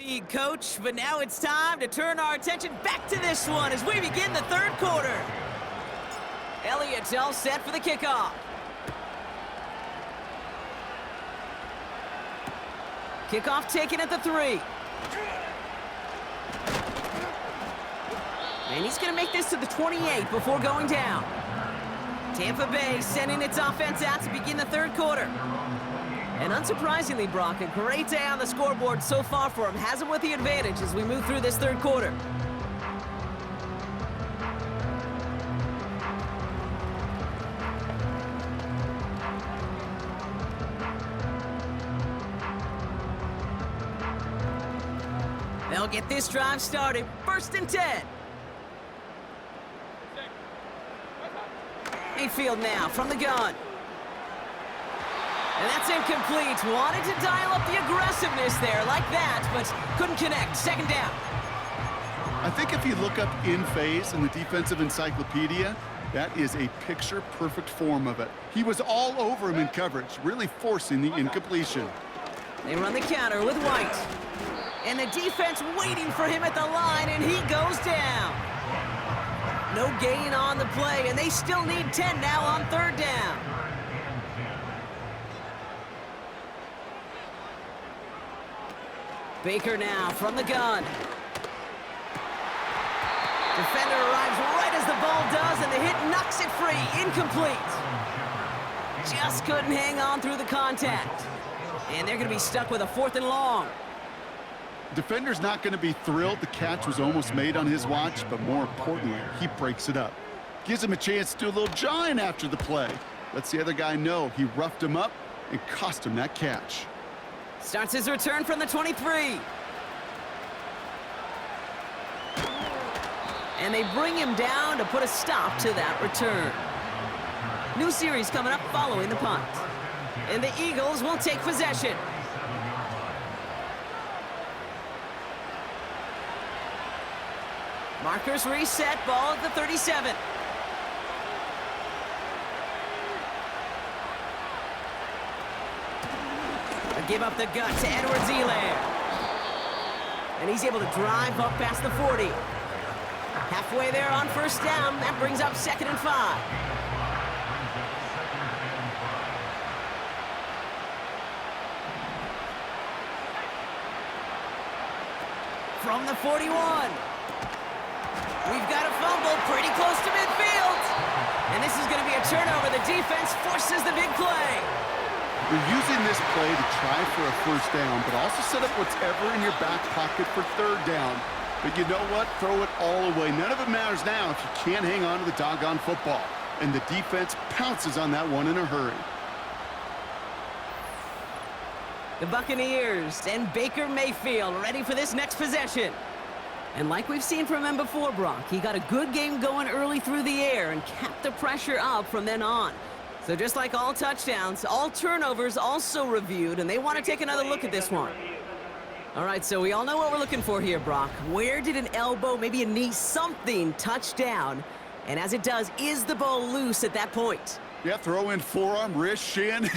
lead, Coach, but now it's time to turn our attention back to this one as we begin the third quarter. Elliott's all set for the kickoff. Kickoff taken at the 3. And he's going to make this to the 28 before going down. Tampa Bay sending its offense out to begin the third quarter. And unsurprisingly, Brock, a great day on the scoreboard so far for him. Has him with the advantage as we move through this third quarter. They'll get this drive started. 1st and 10. Mayfield now from the gun. And that's incomplete. Wanted to dial up the aggressiveness there like that, but couldn't connect. 2nd down. I think if you look up in phase in the defensive encyclopedia, that is a picture-perfect form of it. He was all over him in coverage, really forcing the incompletion. They run the counter with White. And the defense waiting for him at the line, and he goes down. No gain on the play, and they still need 10 now on 3rd down. Baker now from the gun. Defender arrives right as the ball does, and the hit knocks it free. Incomplete. Just couldn't hang on through the contact. And they're going to be stuck with a 4th and long. Defender's not going to be thrilled the catch was almost made on his watch, but more importantly, he breaks it up. Gives him a chance to do a little jawing after the play. Lets the other guy know he roughed him up and cost him that catch. Starts his return from the 23. And they bring him down to put a stop to that return. New series coming up following the punt. And the Eagles will take possession. Markers reset, ball at the 37. Give up the gut to Edwards-Helaire. And he's able to drive up past the 40. Halfway there on 1st down. That brings up 2nd and 5. From the 41. We've got a fumble pretty close to midfield. And this is going to be a turnover. The defense forces the big play. You're using this play to try for a 1st down, but also set up whatever in your back pocket for 3rd down. But you know what? Throw it all away. None of it matters now if you can't hang on to the doggone football. And the defense pounces on that one in a hurry. The Buccaneers and Baker Mayfield ready for this next possession. And like we've seen from him before, Brock, he got a good game going early through the air and kept the pressure up from then on. So just like all touchdowns, all turnovers also reviewed, and they want to take another look at this one. All right, so we all know what we're looking for here, Brock. Where did an elbow, maybe a knee, something touch down? And as it does, is the ball loose at that point? Yeah, throw in forearm, wrist, shin.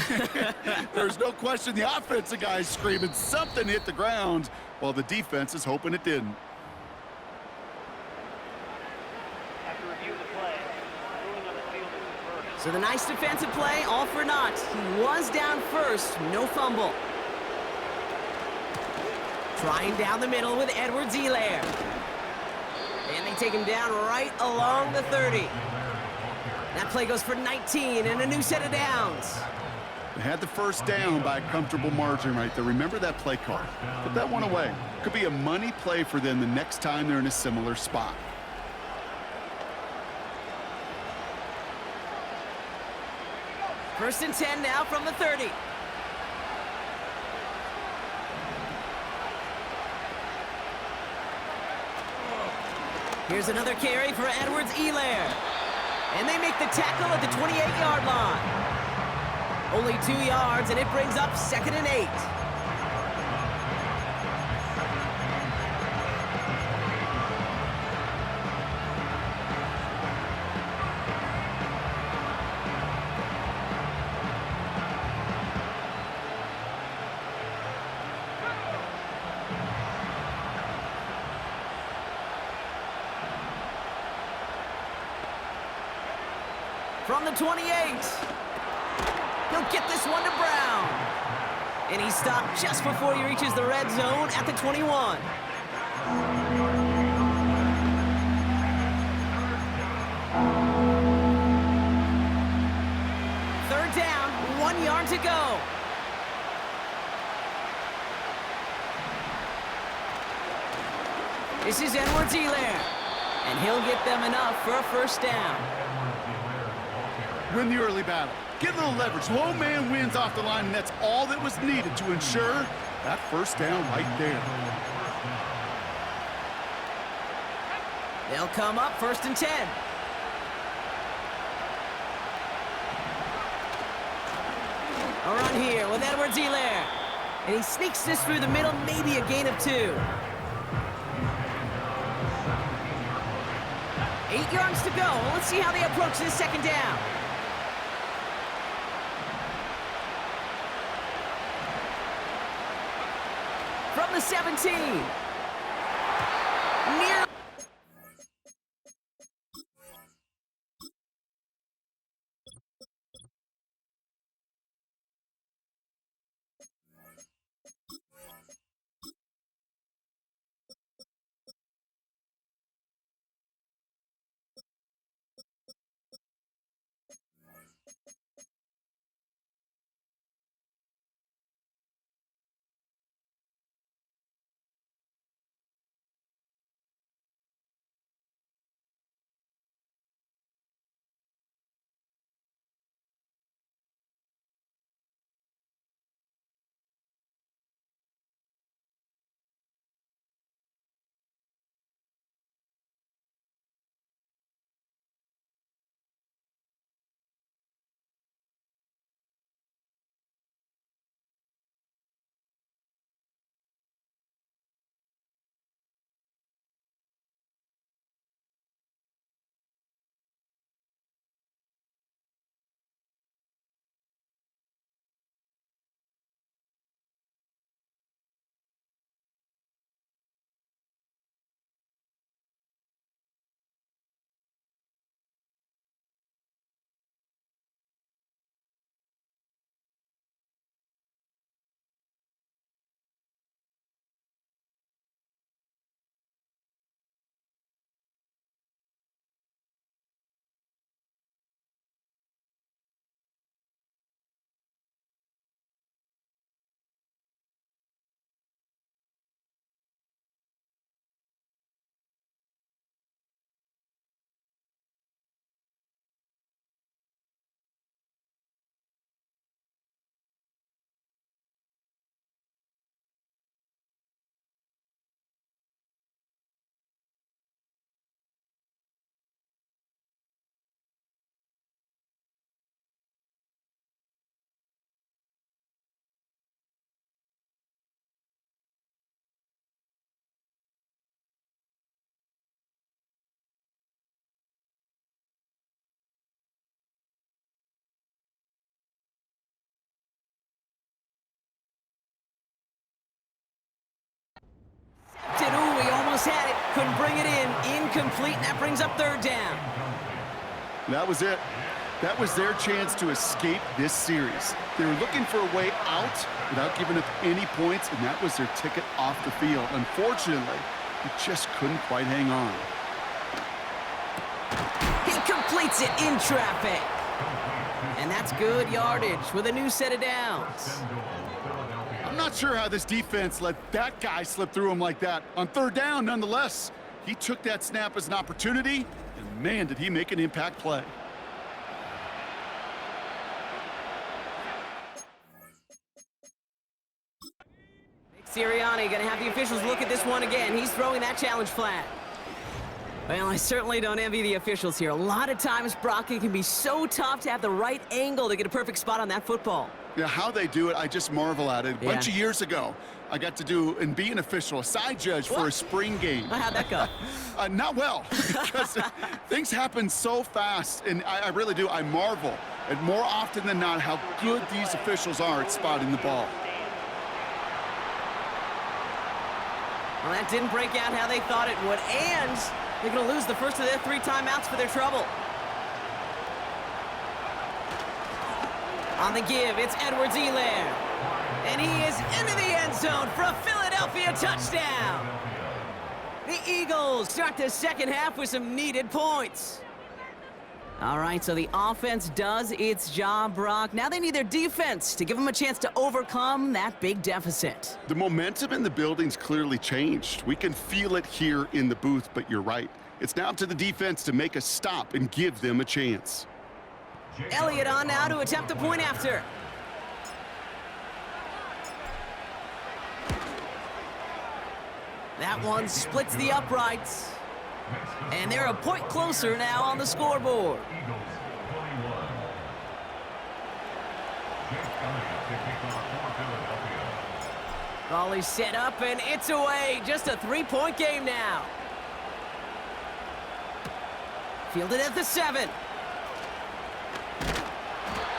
There's no question the offensive guy's screaming something hit the ground while the defense is hoping it didn't. So the nice defensive play, all for naught. He was down first, no fumble. Trying down the middle with Edwards-Helaire. And they take him down right along the 30. That play goes for 19 and a new set of downs. They had the 1st down by a comfortable margin right there. Remember that play call. Put that one away. Could be a money play for them the next time they're in a similar spot. First and 10 now from the 30. Here's another carry for Edwards-Helaire. And they make the tackle at the 28-yard line. Only 2 yards, and it brings up 2nd and 8. From the 28. He'll get this one to Brown. And he stopped just before he reaches the red zone at the 21. Third down, 1 yard to go. This is Edwards-Helaire, and he'll get them enough for a first down. Win the early battle. Get a little leverage. Low man wins off the line, and that's all that was needed to ensure that first down right there. They'll come up 1st and 10. A run here with Edwards-Helaire. And he sneaks this through the middle, maybe a gain of 2. 8 yards to go. Well, let's see how they approach this second down. From the 17. Near. Ooh, he almost had it. Couldn't bring it in. Incomplete, and that brings up 3rd down. That was it. That was their chance to escape this series. They were looking for a way out without giving up any points, and that was their ticket off the field. Unfortunately, he just couldn't quite hang on. He completes it in traffic. And that's good yardage with a new set of downs. I'm not sure how this defense let that guy slip through him like that. On 3rd down, nonetheless, he took that snap as an opportunity, and man, did he make an impact play. Sirianni going to have the officials look at this one again. He's throwing that challenge flat. Well, I certainly don't envy the officials here. A lot of times, Brock, it can be so tough to have the right angle to get a perfect spot on that football. Yeah, how they do it, I just marvel at it. A bunch of years ago, I got to do and be an official, a side judge for a spring game. Well, how'd that go? Not well, because things happen so fast, and I really do. I marvel at more often than not how good these officials are at spotting the ball. Well, that didn't break out how they thought it would, and they're going to lose the first of their 3 timeouts for their trouble. On the give, it's Edwards-Helaire. And he is into the end zone for a Philadelphia touchdown. The Eagles start the second half with some needed points. All right, so the offense does its job, Brock. Now they need their defense to give them a chance to overcome that big deficit. The momentum in the building's clearly changed. We can feel it here in the booth, but you're right. It's now up to the defense to make a stop and give them a chance. Elliott on now to attempt the point after. That one splits the uprights. And they're a point closer now on the scoreboard. Ball is set up, and it's away. Just a three-point game now. Fielded at the 7.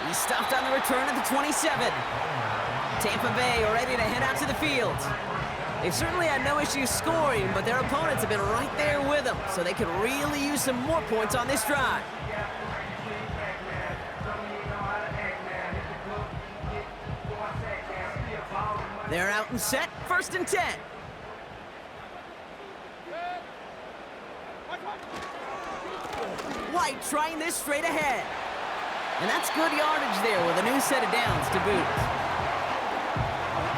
He's stopped on the return at the 27. Tampa Bay ready to head out to the field. They've certainly had no issues scoring, but their opponents have been right there with them, so they could really use some more points on this drive. They're out and set, 1st and 10. White trying this straight ahead. And that's good yardage there with a new set of downs to boot.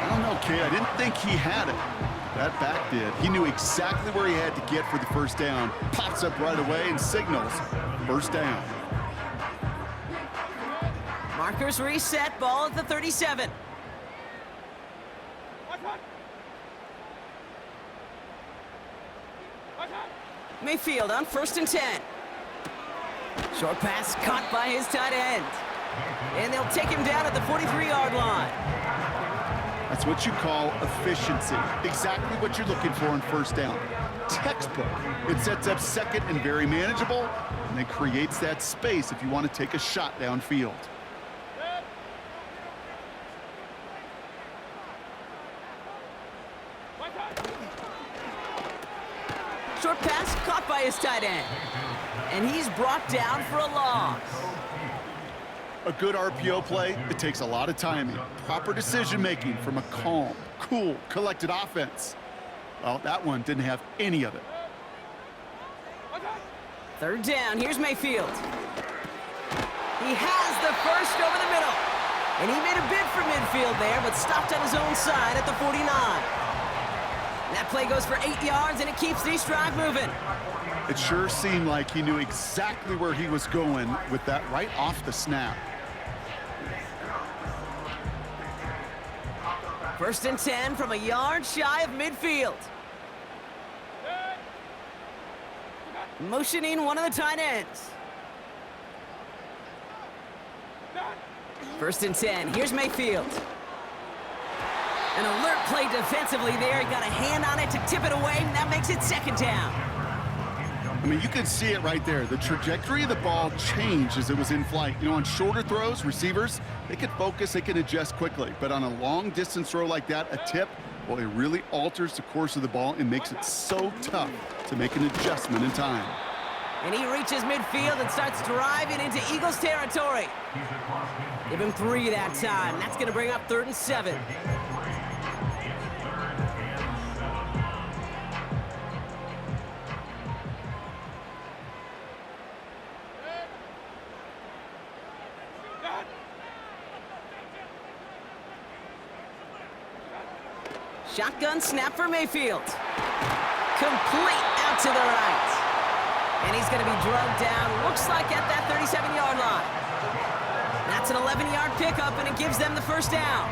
I don't know, Kay. I didn't think he had it. That back did. He knew exactly where he had to get for the first down. Pops up right away and signals first down. Markers reset, ball at the 37. Mayfield on 1st and 10. Short pass caught by his tight end. And they'll take him down at the 43-yard line. That's what you call efficiency. Exactly what you're looking for in first down. Textbook. It sets up second and very manageable, and then creates that space if you want to take a shot downfield. Short pass caught by his tight end. And he's brought down for a loss. A good RPO play, it takes a lot of timing. Proper decision-making from a calm, cool, collected offense. Well, that one didn't have any of it. 3rd down, here's Mayfield. He has the first over the middle. And he made a bid for midfield there, but stopped on his own side at the 49. That play goes for 8 yards, and it keeps this drive moving. It sure seemed like he knew exactly where he was going with that right off the snap. 1st and 10 from a yard shy of midfield. Motioning one of the tight ends. 1st and 10, here's Mayfield. An alert play defensively there. He got a hand on it to tip it away, and that makes it 2nd down. I mean, you can see it right there. The trajectory of the ball changed as it was in flight. You know, on shorter throws, receivers, they can focus, they can adjust quickly. But on a long-distance throw like that, a tip, well, it really alters the course of the ball and makes it so tough to make an adjustment in time. And he reaches midfield and starts driving into Eagles territory. Give him 3 that time. That's going to bring up 3rd and 7. Shotgun snap for Mayfield. Complete out to the right. And he's going to be drugged down, looks like at that 37-yard line. That's an 11-yard pickup, and it gives them the first down.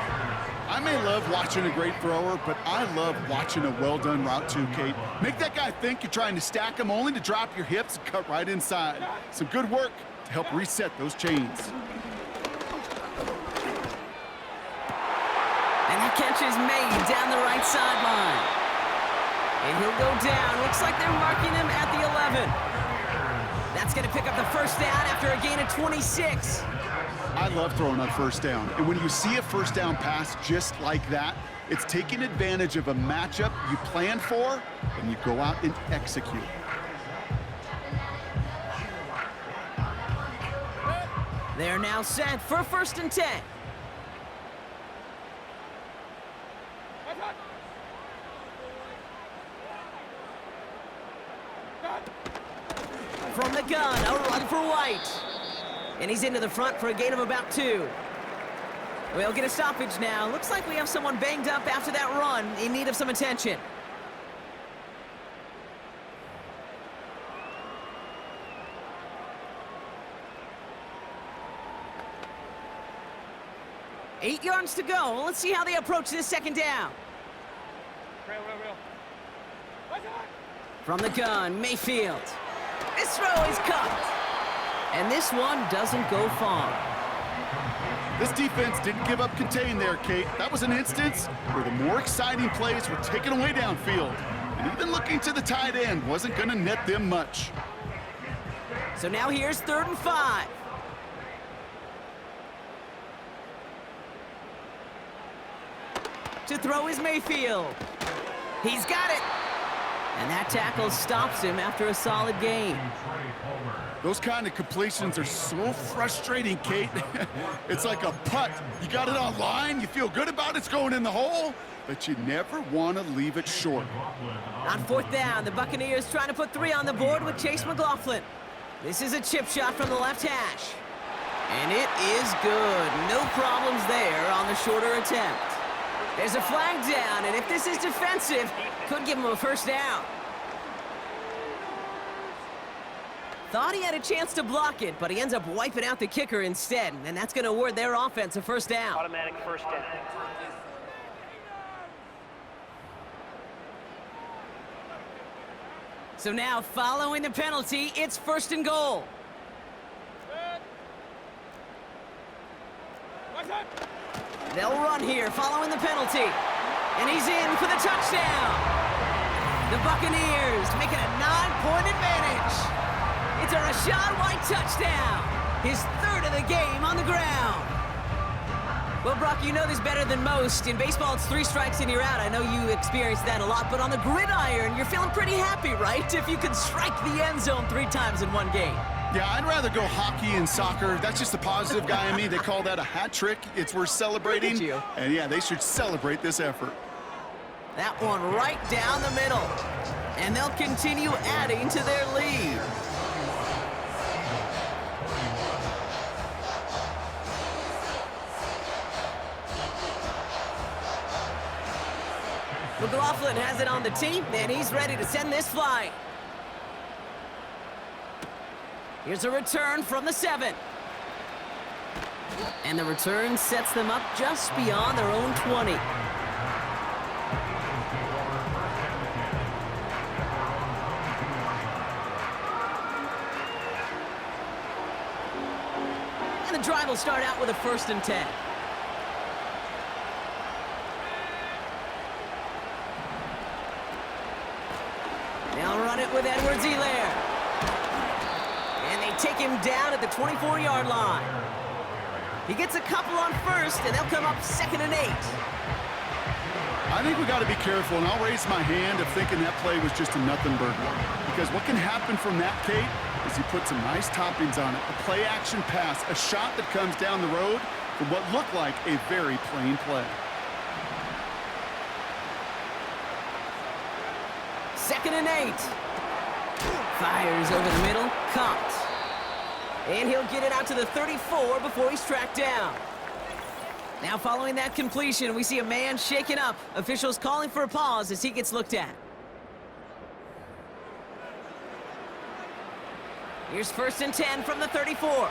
I may love watching a great thrower, but I love watching a well-done route too, Kate. Make that guy think you're trying to stack him only to drop your hips and cut right inside. Some good work to help reset those chains. And that catch is made down the right sideline. And he'll go down. Looks like they're marking him at the 11. That's going to pick up the first down after a gain of 26. I love throwing on first down. And when you see a first down pass just like that, it's taking advantage of a matchup you plan for, and you go out and execute. They're now set for 1st and 10. From the gun, a run for White. And he's into the front for a gain of about 2. We'll get a stoppage now. Looks like we have someone banged up after that run, in need of some attention. Eight yards to go. Let's see how they approach this 2nd down. From the gun, Mayfield. This throw is caught. And this one doesn't go far. This defense didn't give up contain there, Kate. That was an instance where the more exciting plays were taken away downfield. And even looking to the tight end wasn't going to net them much. So now here's 3rd and 5. To throw is Mayfield. He's got it. And that tackle stops him after a solid gain. Those kind of completions are so frustrating, Kate. It's like a putt. You got it on line, you feel good about it's going in the hole, but you never want to leave it short. On 4th down, the Buccaneers trying to put 3 on the board with Chase McLaughlin. This is a chip shot from the left hash. And it is good. No problems there on the shorter attempt. There's a flag down, and if this is defensive, could give him a 1st down. Thought he had a chance to block it, but he ends up wiping out the kicker instead, and that's going to award their offense a 1st down. Automatic 1st down. So now, following the penalty, it's 1st and goal. They'll run here following the penalty. And he's in for the touchdown. The Buccaneers making a 9-point advantage. It's a Rachaad White touchdown. His 3rd of the game on the ground. Well, Brock, you know this better than most. In baseball, it's 3 strikes and you're out. I know you experienced that a lot, but on the gridiron, you're feeling pretty happy, right? If you can strike the end zone 3 times in one game. Yeah, I'd rather go hockey and soccer. That's just the positive guy in me. They call that a hat trick. It's worth celebrating. Look at you. And yeah, they should celebrate this effort. That one right down the middle. And they'll continue adding to their lead. McLaughlin has it on the tee, and he's ready to send this flying. Here's a return from the 7. And the return sets them up just beyond their own 20. And the drive will start out with a 1st and 10. They'll run it with Edwards-Helaire. And they take him down at the 24-yard line. He gets a couple on 1st, and they'll come up 2nd and 8. I think we got to be careful, and I'll raise my hand of thinking that play was just a nothing burger. Because what can happen from that, Kate, is you put some nice toppings on it. A play-action pass, a shot that comes down the road for what looked like a very plain play. 2nd and 8. Fires over the middle, caught. And he'll get it out to the 34 before he's tracked down. Now following that completion, we see a man shaken up. Officials calling for a pause as he gets looked at. Here's 1st and 10 from the 34.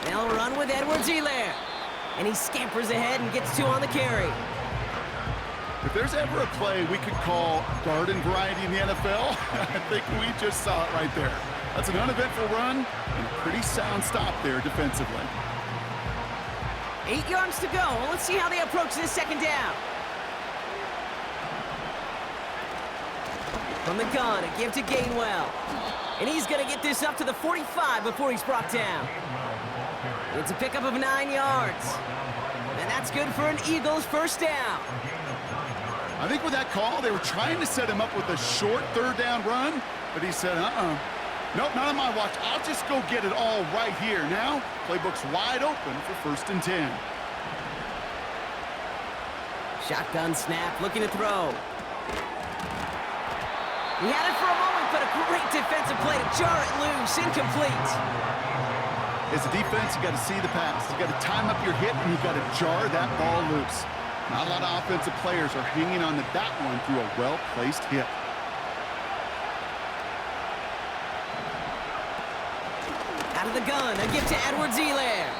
They'll run with Edwards-Helaire. And he scampers ahead and gets 2 on the carry. If there's ever a play we could call garden variety in the NFL, I think we just saw it right there. That's an uneventful run and a pretty sound stop there defensively. 8 yards to go. Let's see how they approach this 2nd down. From the gun, a give to Gainwell. And he's going to get this up to the 45 before he's brought down. It's a pickup of 9 yards. And that's good for an Eagles 1st down. I think with that call, they were trying to set him up with a short third down run, but he said, nope, not on my watch. I'll just go get it all right here. Now, playbook's wide open for 1st and 10. Shotgun snap, looking to throw. He had it for a moment, but a great defensive play to jar it loose, incomplete. As a defense, you got to see the pass. You got to time up your hit, and you got to jar that ball loose. Not a lot of offensive players are hanging on to that one through a well-placed hit. Out of the gun, a gift to Edwards-Helaire.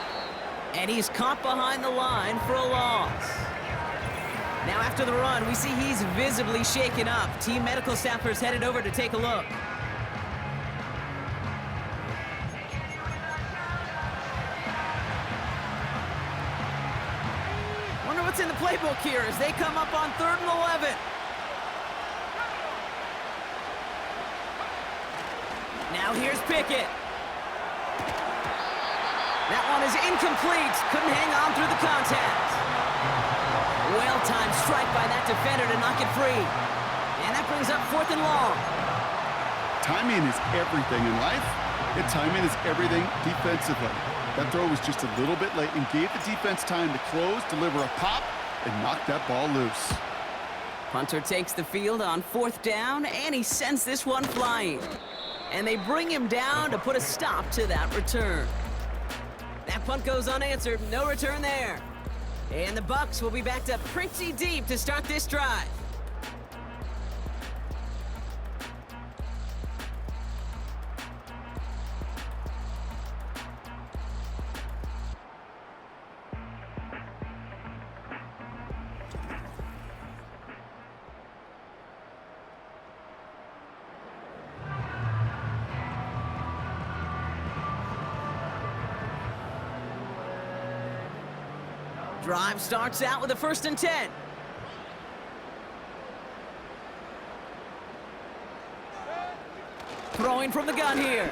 And he's caught behind the line for a loss. Now after the run, we see he's visibly shaken up. Team medical staffers headed over to take a look. Wonder what's in the playbook here as they come up on 3rd and 11. Now here's Pickett. That one is incomplete. Couldn't hang on through the contact. Well-timed strike by that defender to knock it free. And that brings up 4th and long. Timing is everything in life, and timing is everything defensively. That throw was just a little bit late and gave the defense time to close, deliver a pop, and knock that ball loose. Punter takes the field on 4th down, and he sends this one flying. And they bring him down to put a stop to that return. That punt goes unanswered, no return there. And the Bucs will be backed up pretty deep to start this drive. Drive starts out with a 1st and 10. Throwing from the gun here.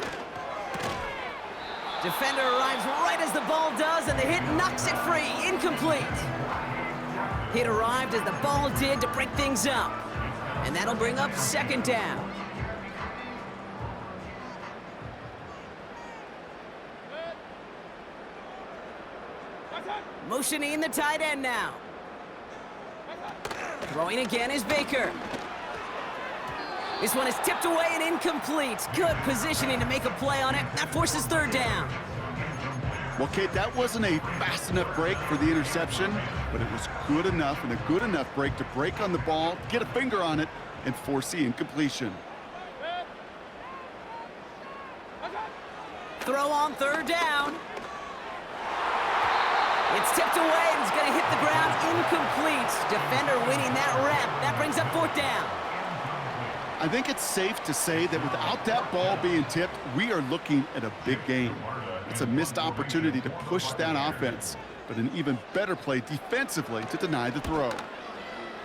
Defender arrives right as the ball does, and the hit knocks it free. Incomplete. Hit arrived as the ball did to break things up. And that'll bring up 2nd down. Motioning the tight end now. Throwing again is Baker. This one is tipped away and incomplete. Good positioning to make a play on it. That forces 3rd down. Well, Kate, that wasn't a fast enough break for the interception, but it was good enough and a good enough break to break on the ball, get a finger on it, and force the incompletion. Throw on 3rd down. It's tipped away and it's going to hit the ground incomplete. Defender winning that rep. That brings up 4th down. I think it's safe to say that without that ball being tipped, we are looking at a big game. It's a missed opportunity to push that offense, but an even better play defensively to deny the throw.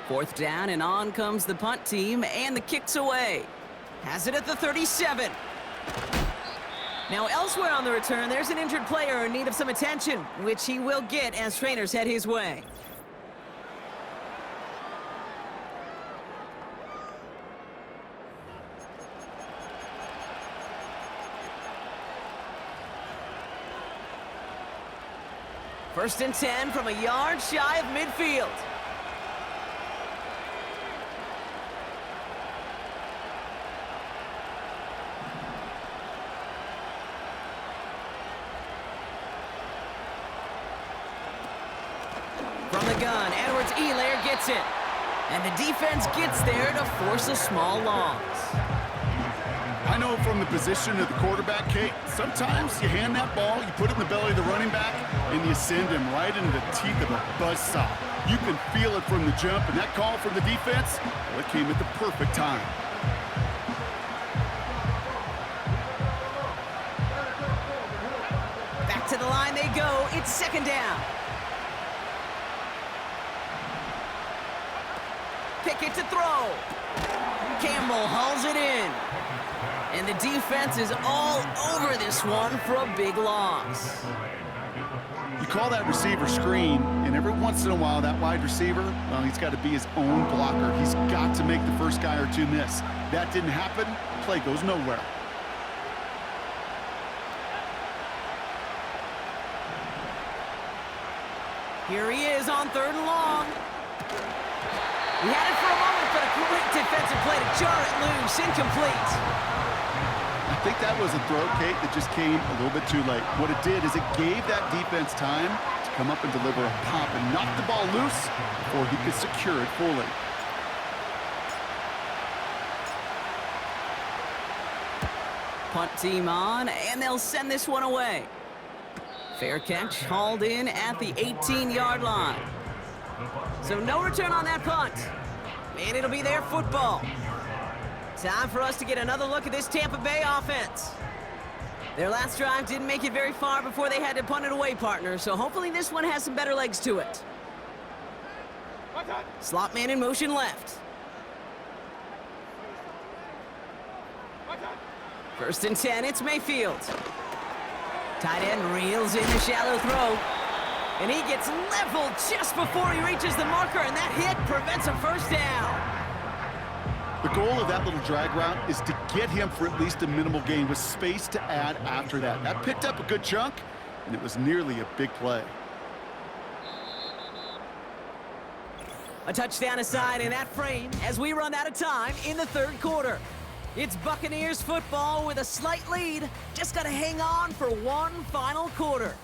4th down, and on comes the punt team, and the kick's away. Has it at the 37. Now elsewhere on the return, there's an injured player in need of some attention, which he will get as trainers head his way. First and 10 from a yard shy of midfield. From the gun, Edwards-Helaire gets it. And the defense gets there to force a small loss. I know from the position of the quarterback, Kate, sometimes you hand that ball, you put it in the belly of the running back, and you send him right into the teeth of a buzzsaw. You can feel it from the jump, and that call from the defense, well, it came at the perfect time. Back to the line they go. It's 2nd down. Pickett to throw. Campbell hauls it in. And the defense is all over this one for a big loss. You call that receiver screen, and every once in a while, that wide receiver, well, he's got to be his own blocker. He's got to make the first guy or two miss. That didn't happen. Play goes nowhere. Here he is on 3rd and long. He had it for a moment, but a great defensive play to jar it loose. Incomplete. I think that was a throw, Kate, that just came a little bit too late. What it did is it gave that defense time to come up and deliver a pop and knock the ball loose before he could secure it fully. Punt team on, and they'll send this one away. Fair catch, hauled in at the 18-yard line. So no return on that punt. And it'll be their football. Time for us to get another look at this Tampa Bay offense. Their last drive didn't make it very far before they had to punt it away, partner, so hopefully this one has some better legs to it. Slot man in motion left. 1st and 10, it's Mayfield. Tight end reels in the shallow throw. And he gets leveled just before he reaches the marker, and that hit prevents a first down. The goal of that little drag route is to get him for at least a minimal gain with space to add after that. That picked up a good chunk, and it was nearly a big play. A touchdown aside in that frame as we run out of time in the 3rd quarter. It's Buccaneers football with a slight lead. Just got to hang on for one final quarter.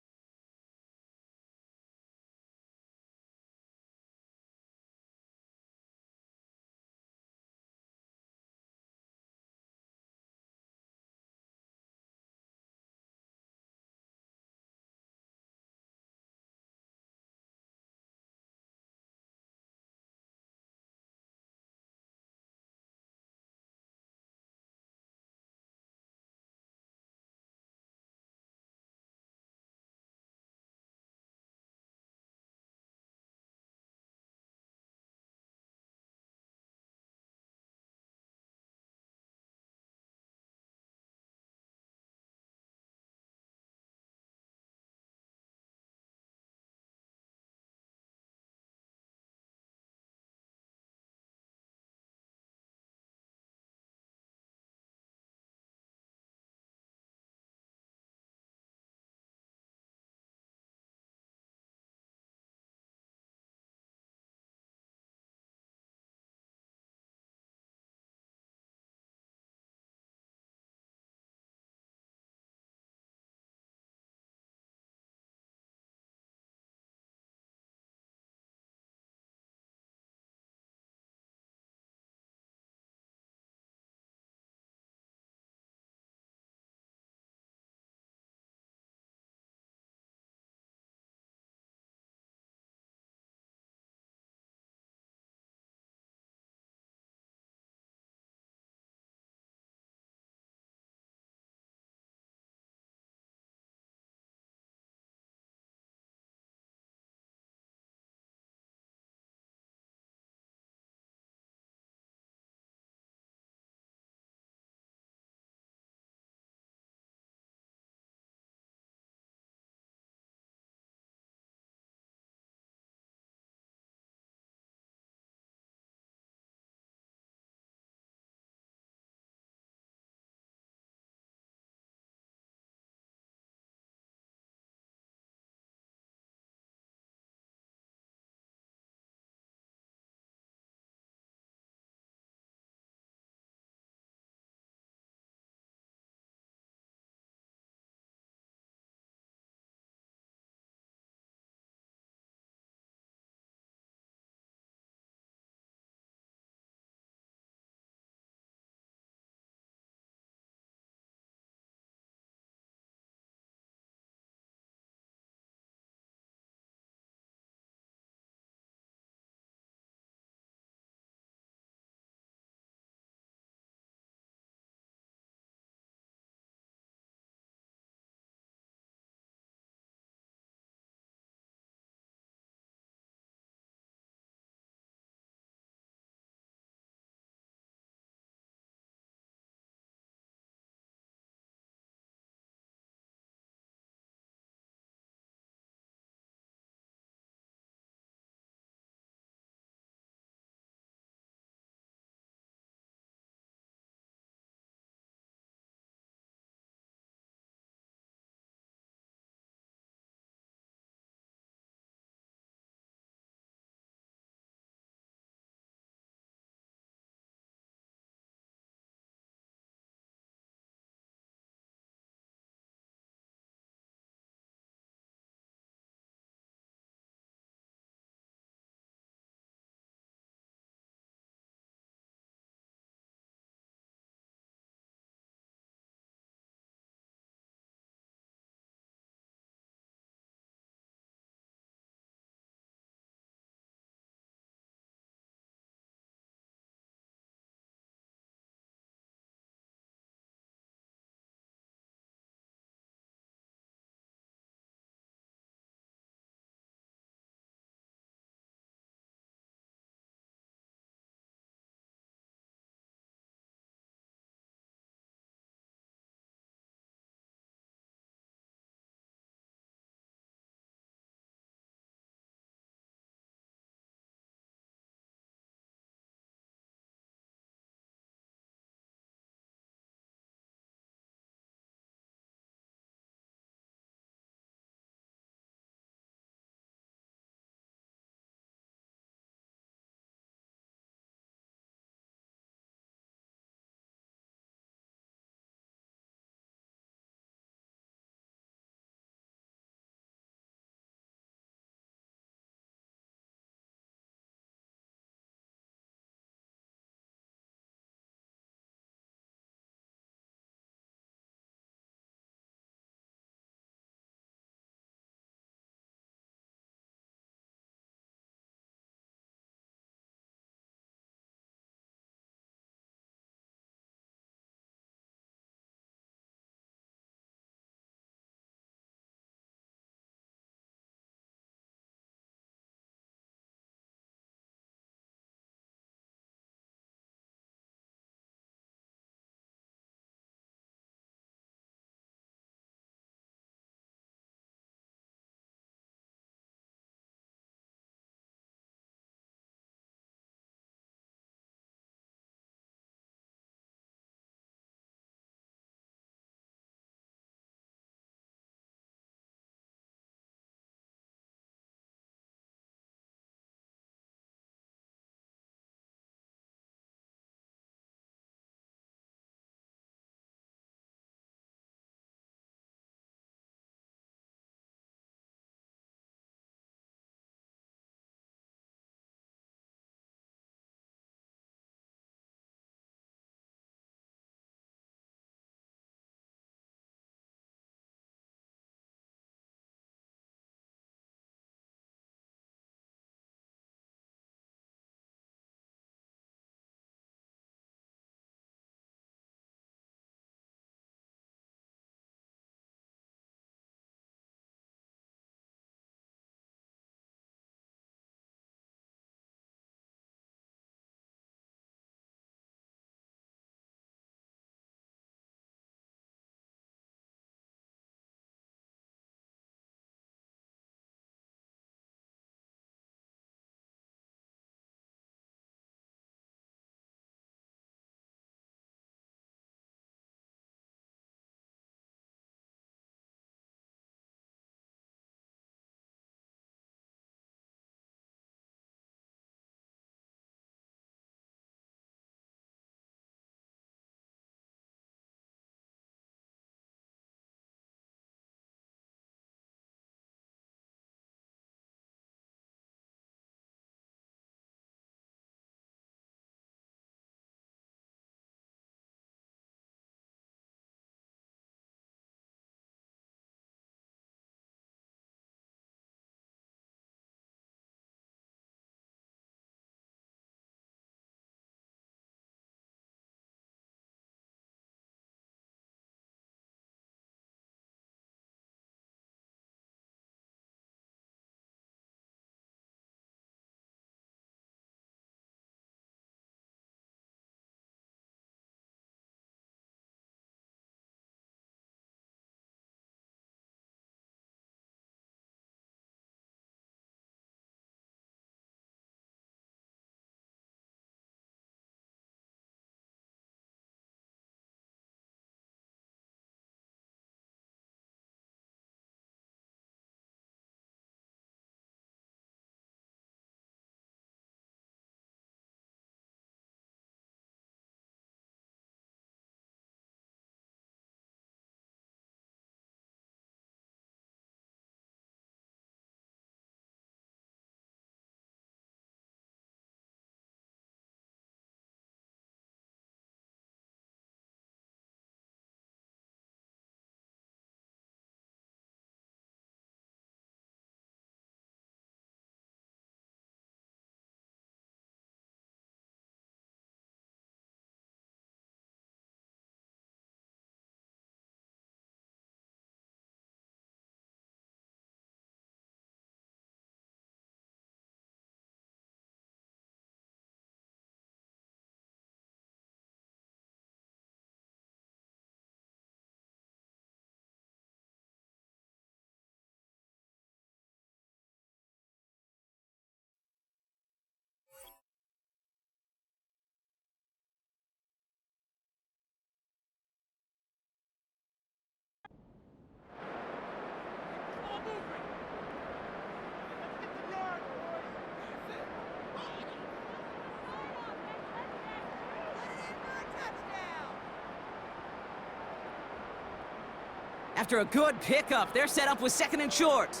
After a good pickup, they're set up with 2nd and short.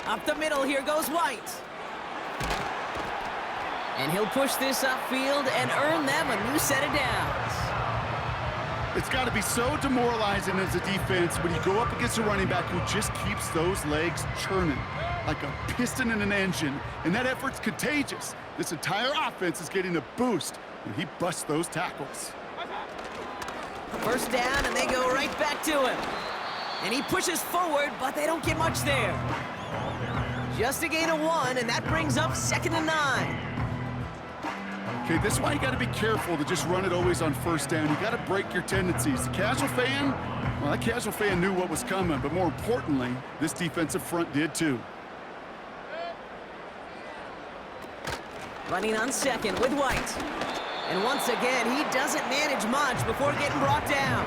Up the middle, here goes White. And he'll push this upfield and earn them a new set of downs. It's got to be so demoralizing as a defense when you go up against a running back who just keeps those legs churning like a piston in an engine, and that effort's contagious. This entire offense is getting a boost when he busts those tackles. First down, and they go right back to him. And he pushes forward, but they don't get much there. Just a gain of 1, and that brings up 2nd and 9. Okay, this is why you got to be careful to just run it always on first down. You got to break your tendencies. The casual fan, well, that casual fan knew what was coming, but more importantly, this defensive front did too. Running on 2nd with White. And once again, he doesn't manage much before getting brought down.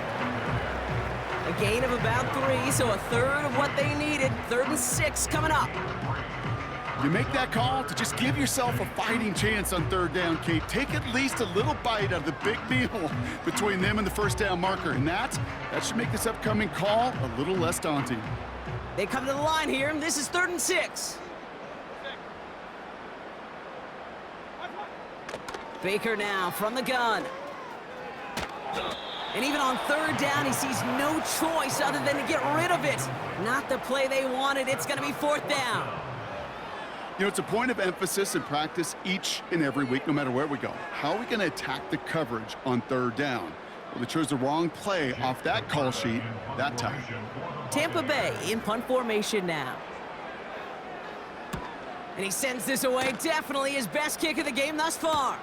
A gain of about 3, so a third of what they needed. 3rd and 6 coming up. You make that call to just give yourself a fighting chance on 3rd down, Kate. Take at least a little bite out of the big meal between them and the first down marker, and that should make this upcoming call a little less daunting. They come to the line here, and this is 3rd and 6. Baker now from the gun. And even on 3rd down, he sees no choice other than to get rid of it. Not the play they wanted. It's going to be 4th down. You know, it's a point of emphasis in practice each and every week, no matter where we go. How are we going to attack the coverage on 3rd down? Well, they chose the wrong play off that call sheet that time. Tampa Bay in punt formation now. And he sends this away. Definitely his best kick of the game thus far.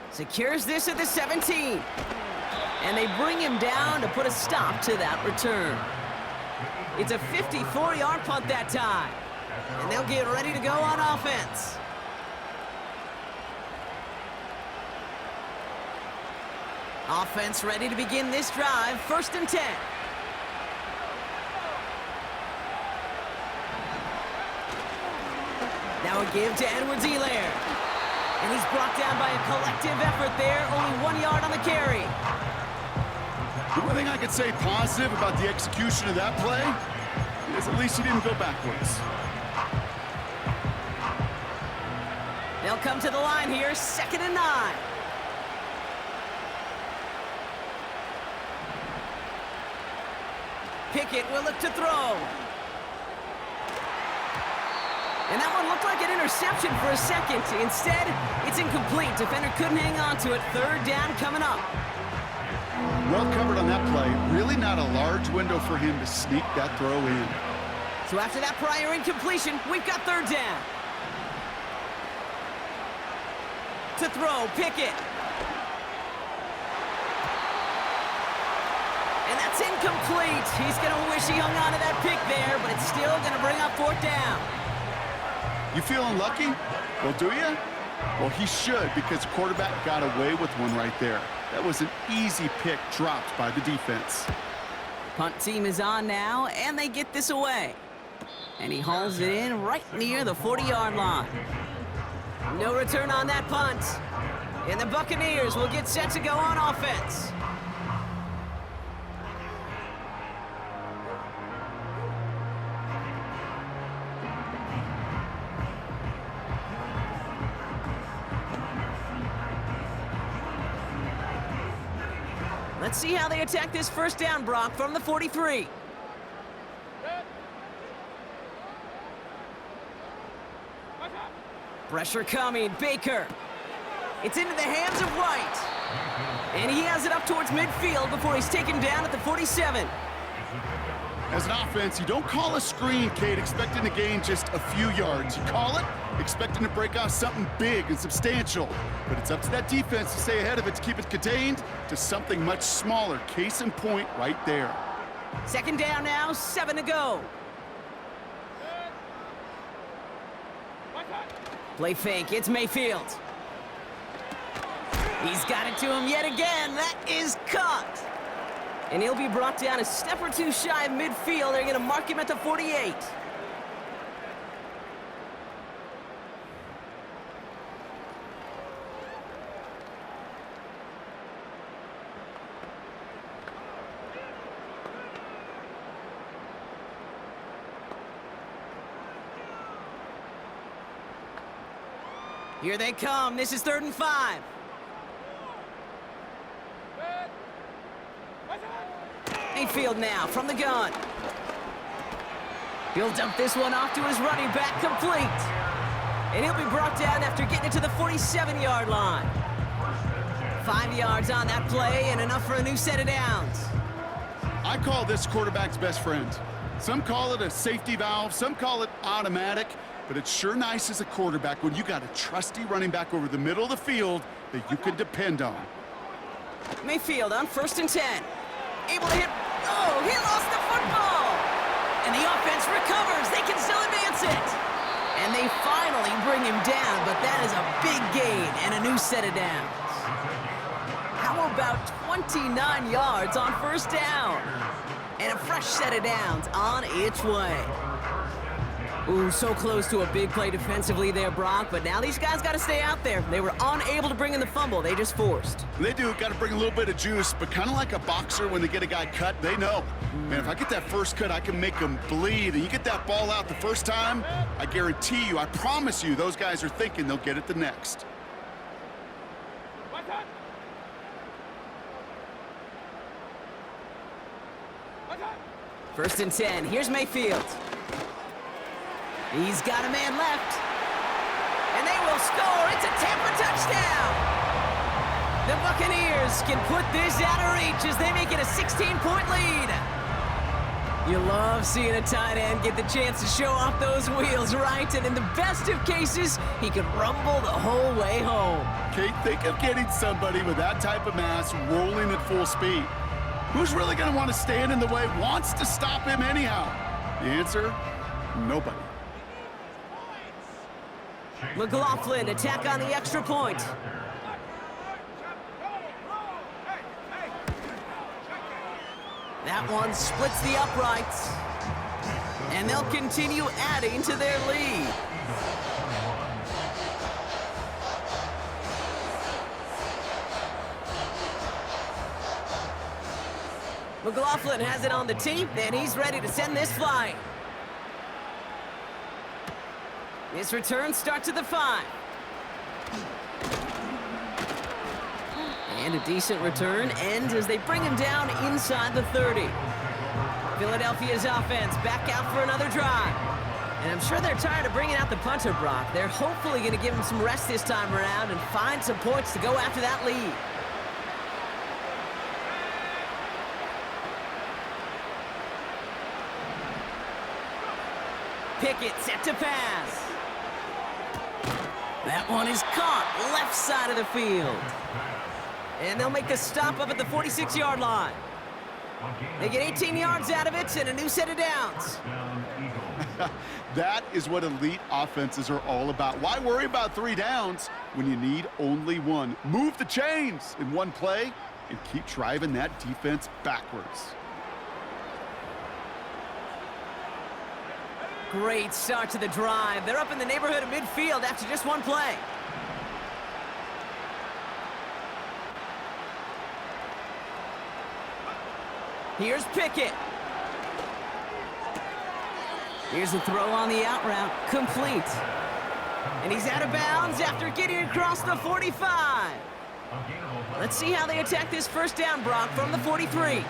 Secures this at the 17. And they bring him down to put a stop to that return. It's a 54-yard punt that time. And they'll get ready to go on offense. Offense ready to begin this drive. 1st and 10. Now a give to Edwards-Helaire. And he's brought down by a collective effort there. Only 1 yard on the carry. The one thing I could say positive about the execution of that play is at least he didn't go backwards. They'll come to the line here, 2nd and 9. Pickett will look to throw. And that one looked like an interception for a second. Instead, it's incomplete. Defender couldn't hang on to it. 3rd down coming up. Well covered on that play. Really not a large window for him to sneak that throw in. So after that prior incompletion, we've got 3rd down. To throw, Pickett. And that's incomplete. He's going to wish he hung on to that pick there, but it's still going to bring up 4th down. You feeling lucky? Well, do you? Well, he should, because the quarterback got away with one right there. That was an easy pick dropped by the defense. Punt team is on now, and they get this away. And he hauls it in right near the 40-yard line. No return on that punt. And the Buccaneers will get set to go on offense. Let's see how they attack this 1st down, Brock, from the 43. Pressure coming, Baker. It's into the hands of White. And he has it up towards midfield before he's taken down at the 47. As an offense, you don't call a screen, Kate, expecting to gain just a few yards. You call it expecting to break off something big and substantial. But it's up to that defense to stay ahead of it, to keep it contained to something much smaller. Case in point right there. 2nd down now, 7 to go. Play fake, it's Mayfield. He's got it to him yet again. That is caught. And he'll be brought down a step or two shy of midfield. They're going to mark him at the 48. Here they come. This is 3rd and 5. Mayfield now from the gun. He'll dump this one off to his running back, complete. And he'll be brought down after getting it to the 47-yard line. 5 yards on that play and enough for a new set of downs. I call this quarterback's best friend. Some call it a safety valve, some call it automatic, but it's sure nice as a quarterback when you got a trusty running back over the middle of the field that you can depend on. Mayfield on 1st and 10. Able to hit. Oh, he lost the football. And the offense recovers. They can still advance it. And they finally bring him down, but that is a big gain and a new set of downs. How about 29 yards on 1st down? And a fresh set of downs on its way. Ooh, so close to a big play defensively there, Brock, but now these guys got to stay out there. They were unable to bring in the fumble. They just forced. They do. Got to bring a little bit of juice, but kind of like a boxer when they get a guy cut, they know. Man, if I get that first cut, I can make him bleed. And you get that ball out the first time, I guarantee you, I promise you, those guys are thinking they'll get it the next. 1st and 10. Here's Mayfield. He's got a man left. And they will score. It's a Tampa touchdown. The Buccaneers can put this out of reach as they make it a 16-point lead. You love seeing a tight end get the chance to show off those wheels, right? And in the best of cases, he could rumble the whole way home. Kate, think of getting somebody with that type of mass rolling at full speed. Who's really going to want to stand in the way, wants to stop him anyhow? The answer, nobody. McLaughlin attack on the extra point. That one splits the uprights. And they'll continue adding to their lead. McLaughlin has it on the tee, and he's ready to send this flying. This return starts at the 5. And a decent return ends as they bring him down inside the 30. Philadelphia's offense back out for another drive. And I'm sure they're tired of bringing out the punter, Brock. They're hopefully going to give him some rest this time around and find some points to go after that lead. Pickett set to pass. That one is caught left side of the field. And they'll make a stop up at the 46-yard line. They get 18 yards out of it and a new set of downs. That is what elite offenses are all about. Why worry about 3 downs when you need only 1? Move the chains in one play and keep driving that defense backwards. Great start to the drive. They're up in the neighborhood of midfield after just one play. Here's Pickett. Here's a throw on the out route. Complete. And he's out of bounds after getting across the 45. Let's see how they attack this 1st down, Brock, from the 43.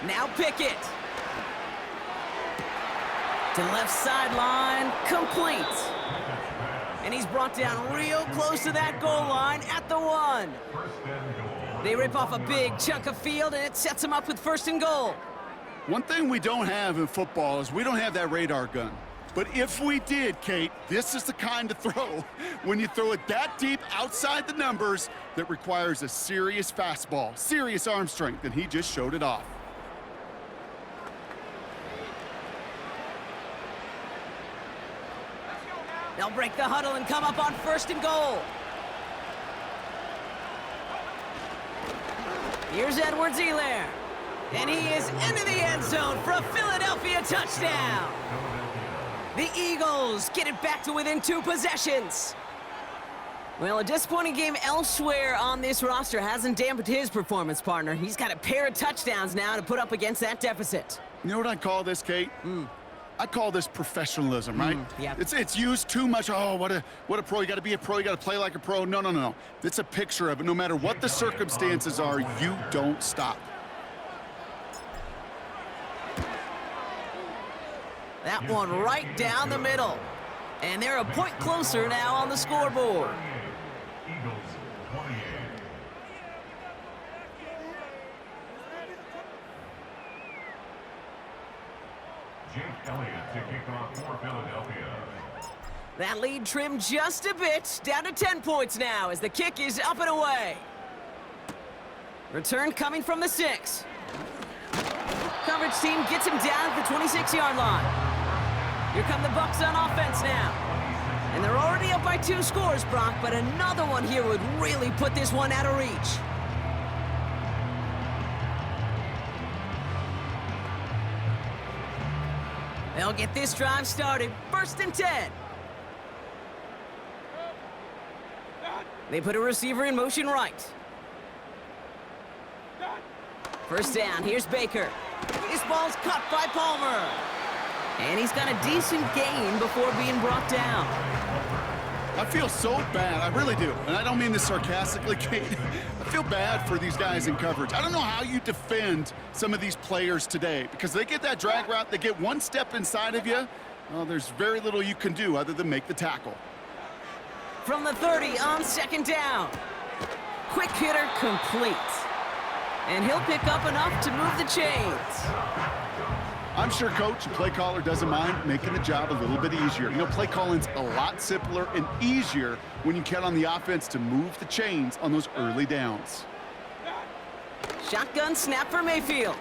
Now Pickett. To left sideline, complete. And he's brought down real close to that goal line at the 1. They rip off a big chunk of field, and it sets him up with 1st and goal. One thing we don't have in football is we don't have that radar gun. But if we did, Kate, this is the kind of throw, when you throw it that deep outside the numbers, that requires a serious fastball, serious arm strength, and he just showed it off. They'll break the huddle and come up on 1st and goal. Here's Edwards-Helaire. And he is into the end zone for a Philadelphia touchdown. The Eagles get it back to within 2 possessions. Well, a disappointing game elsewhere on this roster hasn't dampened his performance, partner. He's got a pair of touchdowns now to put up against that deficit. You know what I call this, Kate? I call this professionalism, right? Yeah. It's used too much. Oh, what a pro. You got to be a pro. You got to play like a pro. No. It's a picture of it. No matter what the circumstances are, you don't stop. That one right down the middle. And they're a point closer now on the scoreboard. Eagles 28. Jake Elliott to kick off for Philadelphia. That lead trimmed just a bit, down to 10 points now as the kick is up and away. Return coming from the 6. Coverage team gets him down at the 26-yard line. Here come the Bucs on offense now. And they're already up by 2 scores, Brock, but another one here would really put this one out of reach. They'll get this drive started. 1st and 10. They put a receiver in motion right. 1st down, here's Baker. This ball's caught by Palmer. And he's got a decent gain before being brought down. I feel so bad. I really do. And I don't mean this sarcastically, Kate. I feel bad for these guys in coverage. I don't know how you defend some of these players today because they get that drag route, they get one step inside of you. Well, there's very little you can do other than make the tackle. From the 30 on 2nd down. Quick hitter complete. And he'll pick up enough to move the chains. I'm sure coach and play caller doesn't mind making the job a little bit easier. You know, play calling's a lot simpler and easier when you count on the offense to move the chains on those early downs. Shotgun snap for Mayfield.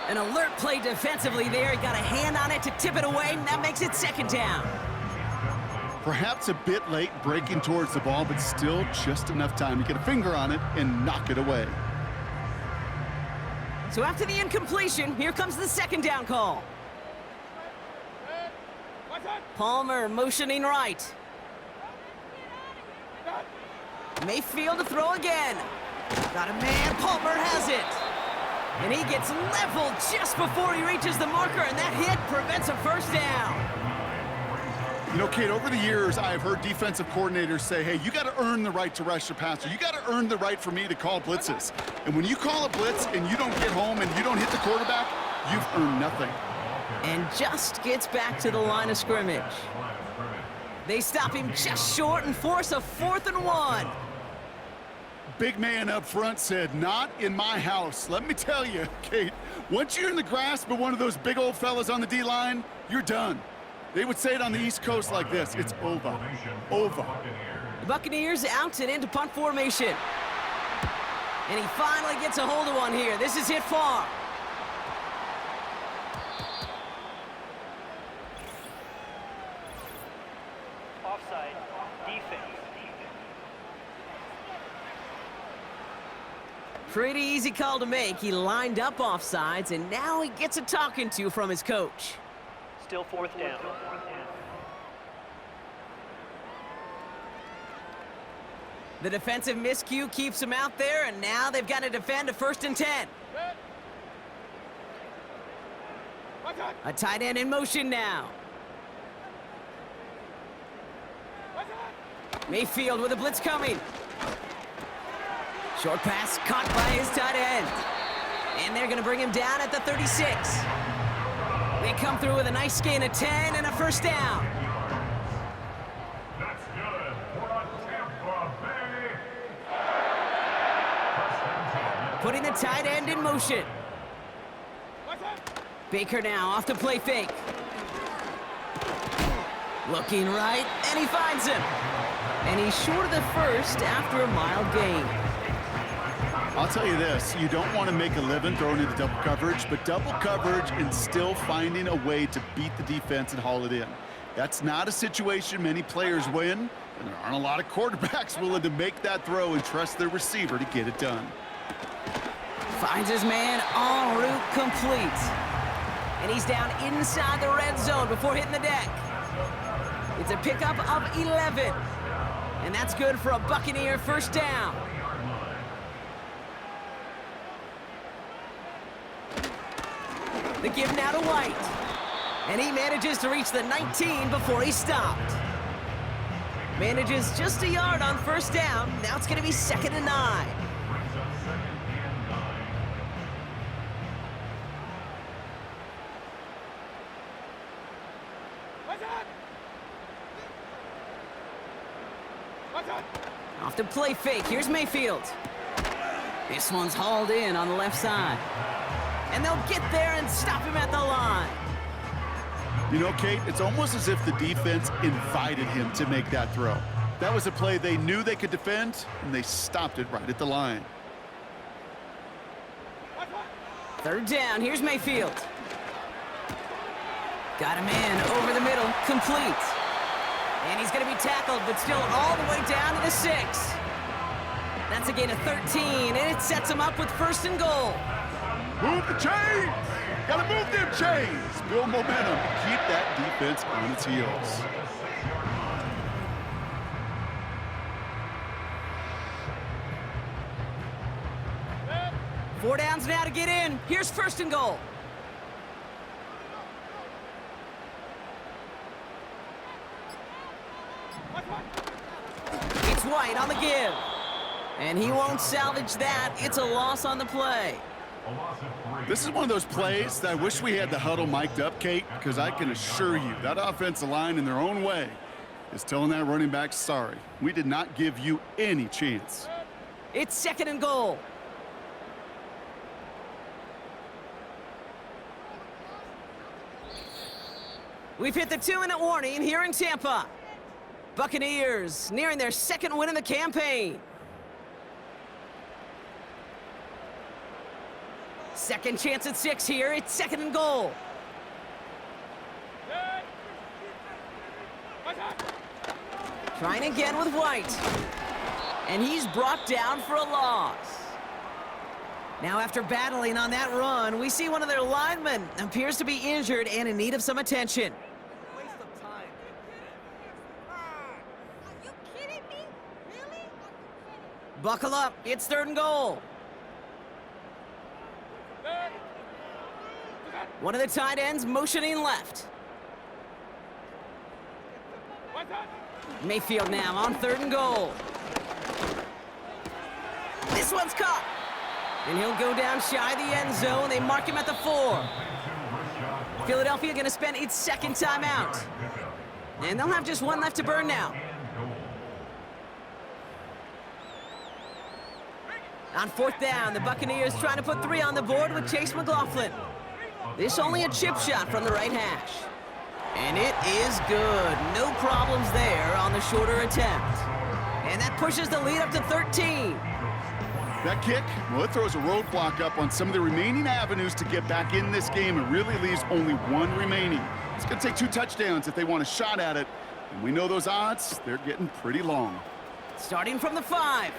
An alert play defensively there. He got a hand on it to tip it away, and that makes it 2nd down. Perhaps a bit late breaking towards the ball, but still just enough time to get a finger on it and knock it away. So after the incompletion, here comes the 2nd down call. Palmer motioning right. Mayfield to throw again. Got a man, Palmer has it. And he gets leveled just before he reaches the marker, and that hit prevents a 1st down. You know, Kate, over the years, I've heard defensive coordinators say, hey, you got to earn the right to rush the passer. You got to earn the right for me to call blitzes. And when you call a blitz and you don't get home and you don't hit the quarterback, you've earned nothing. And just gets back to the line of scrimmage. They stop him just short and force a 4th and 1. Big man up front said, not in my house. Let me tell you, Kate, once you're in the grasp of one of those big old fellas on the D-line, you're done. They would say it on the East Coast like this, it's over, over. The Buccaneers out and into punt formation. And he finally gets a hold of one here. This is hit far. Offside. Defense. Pretty easy call to make. He lined up offsides, and now he gets a talking to from his coach. Still 4th down. The defensive miscue keeps him out there, and now they've got to defend a 1st and 10. A tight end in motion now. Mayfield with a blitz coming. Short pass caught by his tight end. And they're going to bring him down at the 36. They come through with a nice gain of 10 and a 1st down. That's good for Tampa Bay. Putting the tight end in motion. Baker now off the play fake. Looking right, and he finds him. And he's short of the 1st after a mild gain. I'll tell you this, you don't want to make a living throwing into double coverage, but double coverage and still finding a way to beat the defense and haul it in. That's not a situation many players win, and there aren't a lot of quarterbacks willing to make that throw and trust their receiver to get it done. Finds his man en route complete. And he's down inside the red zone before hitting the deck. It's a pickup of 11. And that's good for a Buccaneer 1st down. The give now to White. And he manages to reach the 19 before he stopped. Manages just a yard on first down. Now it's going to be 2nd and 9. Brings up 2nd and 9. Off to play fake. Here's Mayfield. This one's hauled in on the left side. And they'll get there and stop him at the line. You know, Kate, it's almost as if the defense invited him to make that throw. That was a play they knew they could defend, and they stopped it right at the line. 3rd down. Here's Mayfield. Got him in over the middle. Complete. And he's going to be tackled, but still all the way down to the 6. That's a gain of 13, and it sets him up with 1st and goal. Move the chains! Gotta move them chains! Build momentum. Keep that defense on its heels. Four downs now to get in. Here's 1st and goal. It's White on the give. And he won't salvage that. It's a loss on the play. A loss of 3. This is one of those plays that I wish we had the huddle mic'd up, Kate, because I can assure you that offensive line in their own way is telling that running back, sorry, we did not give you any chance. It's 2nd and goal. We've hit the 2-minute warning here in Tampa. Buccaneers nearing their 2nd win in the campaign. 2nd chance at 6 here. It's 2nd and goal. Trying again with White. And he's brought down for a loss. Now after battling on that run, we see one of their linemen appears to be injured and in need of some attention. Waste of time. Are you kidding me? Really? Buckle up. It's 3rd and goal. One of the tight ends motioning left. Mayfield now on 3rd and goal. This one's caught. And he'll go down shy of the end zone. They mark him at the 4. Philadelphia going to spend its 2nd timeout. And they'll have just 1 left to burn now. On 4th down, the Buccaneers trying to put 3 on the board with Chase McLaughlin. This only a chip shot from the right hash. And it is good. No problems there on the shorter attempt. And that pushes the lead up to 13. That kick, well, it throws a roadblock up on some of the remaining avenues to get back in this game and really leaves only 1 remaining. It's going to take 2 touchdowns if they want a shot at it. And we know those odds, they're getting pretty long. Starting from the 5.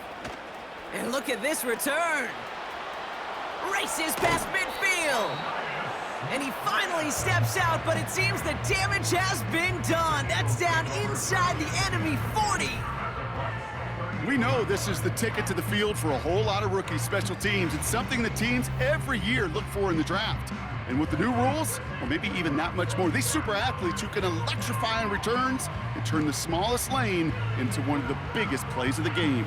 And look at this return. Races past midfield. And he finally steps out, but it seems the damage has been done. That's down inside the enemy 40. We know this is the ticket to the field for a whole lot of rookie special teams. It's something the teams every year look for in the draft. And with the new rules, or maybe even that much more, these super athletes who can electrify on returns and turn the smallest lane into one of the biggest plays of the game.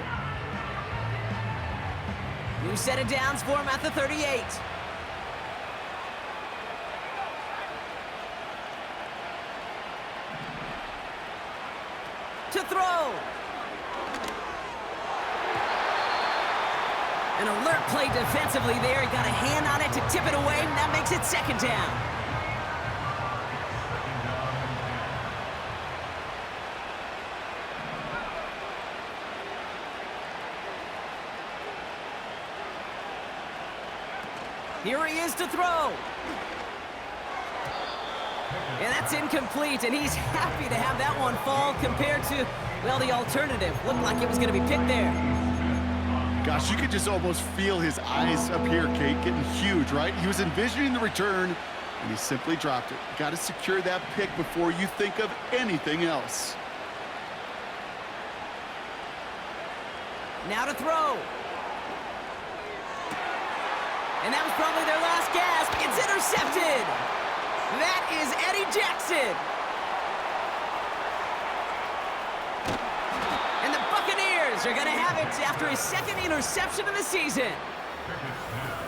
New set of downs for him at the 38. To throw. An alert play defensively there. He got a hand on it to tip it away, and that makes it 2nd down. Here he is to throw. And that's incomplete, and he's happy to have that one fall compared to, well, the alternative. Looked like it was going to be picked there. Gosh, you could just almost feel his eyes up here, Kate, getting huge, right? He was envisioning the return, and he simply dropped it. Got to secure that pick before you think of anything else. Now to throw. And that was probably their last gasp. It's intercepted. That is Eddie Jackson. And the Buccaneers are going to have it after his second interception of the season.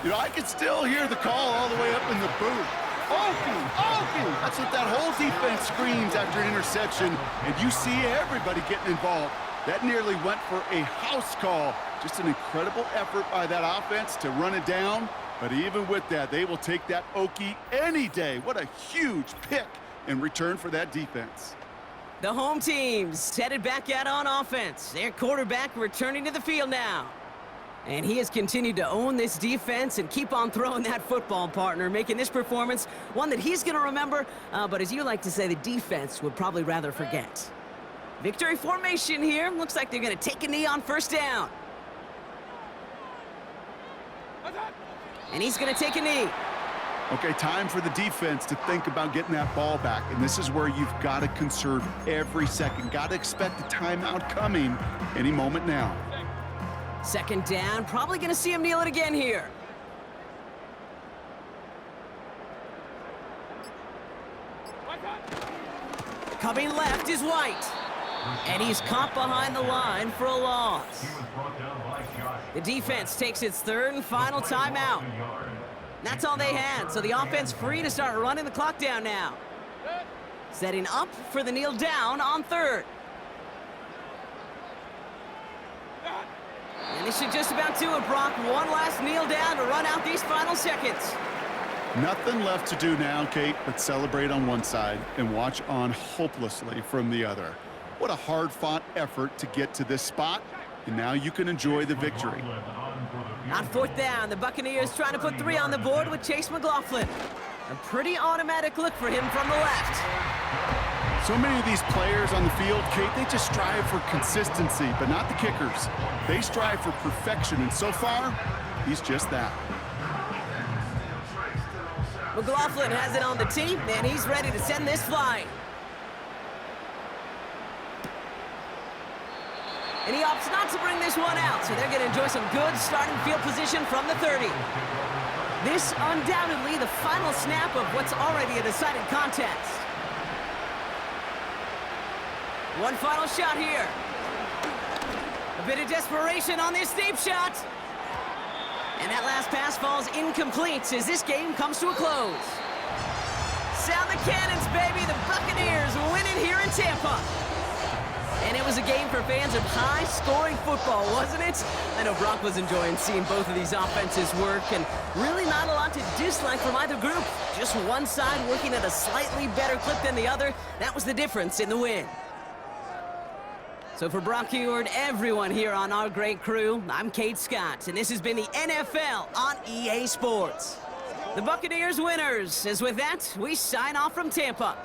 You know, I can still hear the call all the way up in the booth. Okie, Okie! That's what that whole defense screams after an interception, and you see everybody getting involved. That nearly went for a house call. Just an incredible effort by that offense to run it down, but even with that, they will take that Okie any day. What a huge pick in return for that defense. The home team's headed back out on offense. Their quarterback returning to the field now. And he has continued to own this defense and keep on throwing that football, partner, making this performance one that he's going to remember, but as you like to say, the defense would probably rather forget. Victory formation here. Looks like they're going to take a knee on first down. And he's going to take a knee. Okay, time for the defense to think about getting that ball back, and this is where you've got to conserve every second. Got to expect the timeout coming any moment now. Second down, probably going to see him kneel it again here. Coming left is White. And he's caught behind the line for a loss. The defense takes its third and final timeout. That's all they had, so the offense free to start running the clock down now. Setting up for the kneel down on third. And this should just about do it, Brock. One last kneel down to run out these final seconds. Nothing left to do now, Kate, but celebrate on one side and watch on hopelessly from the other. What a hard-fought effort to get to this spot, and now you can enjoy the victory. On fourth down, the Buccaneers trying to put 3 on the board with Chase McLaughlin. A pretty automatic look for him from the left. So many of these players on the field, Kate, they just strive for consistency, but not the kickers. They strive for perfection, and so far, he's just that. McLaughlin has it on the tee, and he's ready to send this flying. And he opts not to bring this one out, so they're going to enjoy some good starting field position from the 30. This undoubtedly the final snap of what's already a decided contest. One final shot here. A bit of desperation on this deep shot. And that last pass falls incomplete as this game comes to a close. Sound the cannons, baby. The Buccaneers win it here in Tampa. And it was a game for fans of high-scoring football, wasn't it? I know Brock was enjoying seeing both of these offenses work, and really not a lot to dislike from either group. Just one side working at a slightly better clip than the other. That was the difference in the win. So for Brock Heward, everyone here on our great crew, I'm Kate Scott, and this has been the NFL on EA Sports. The Buccaneers winners, as with that, we sign off from Tampa.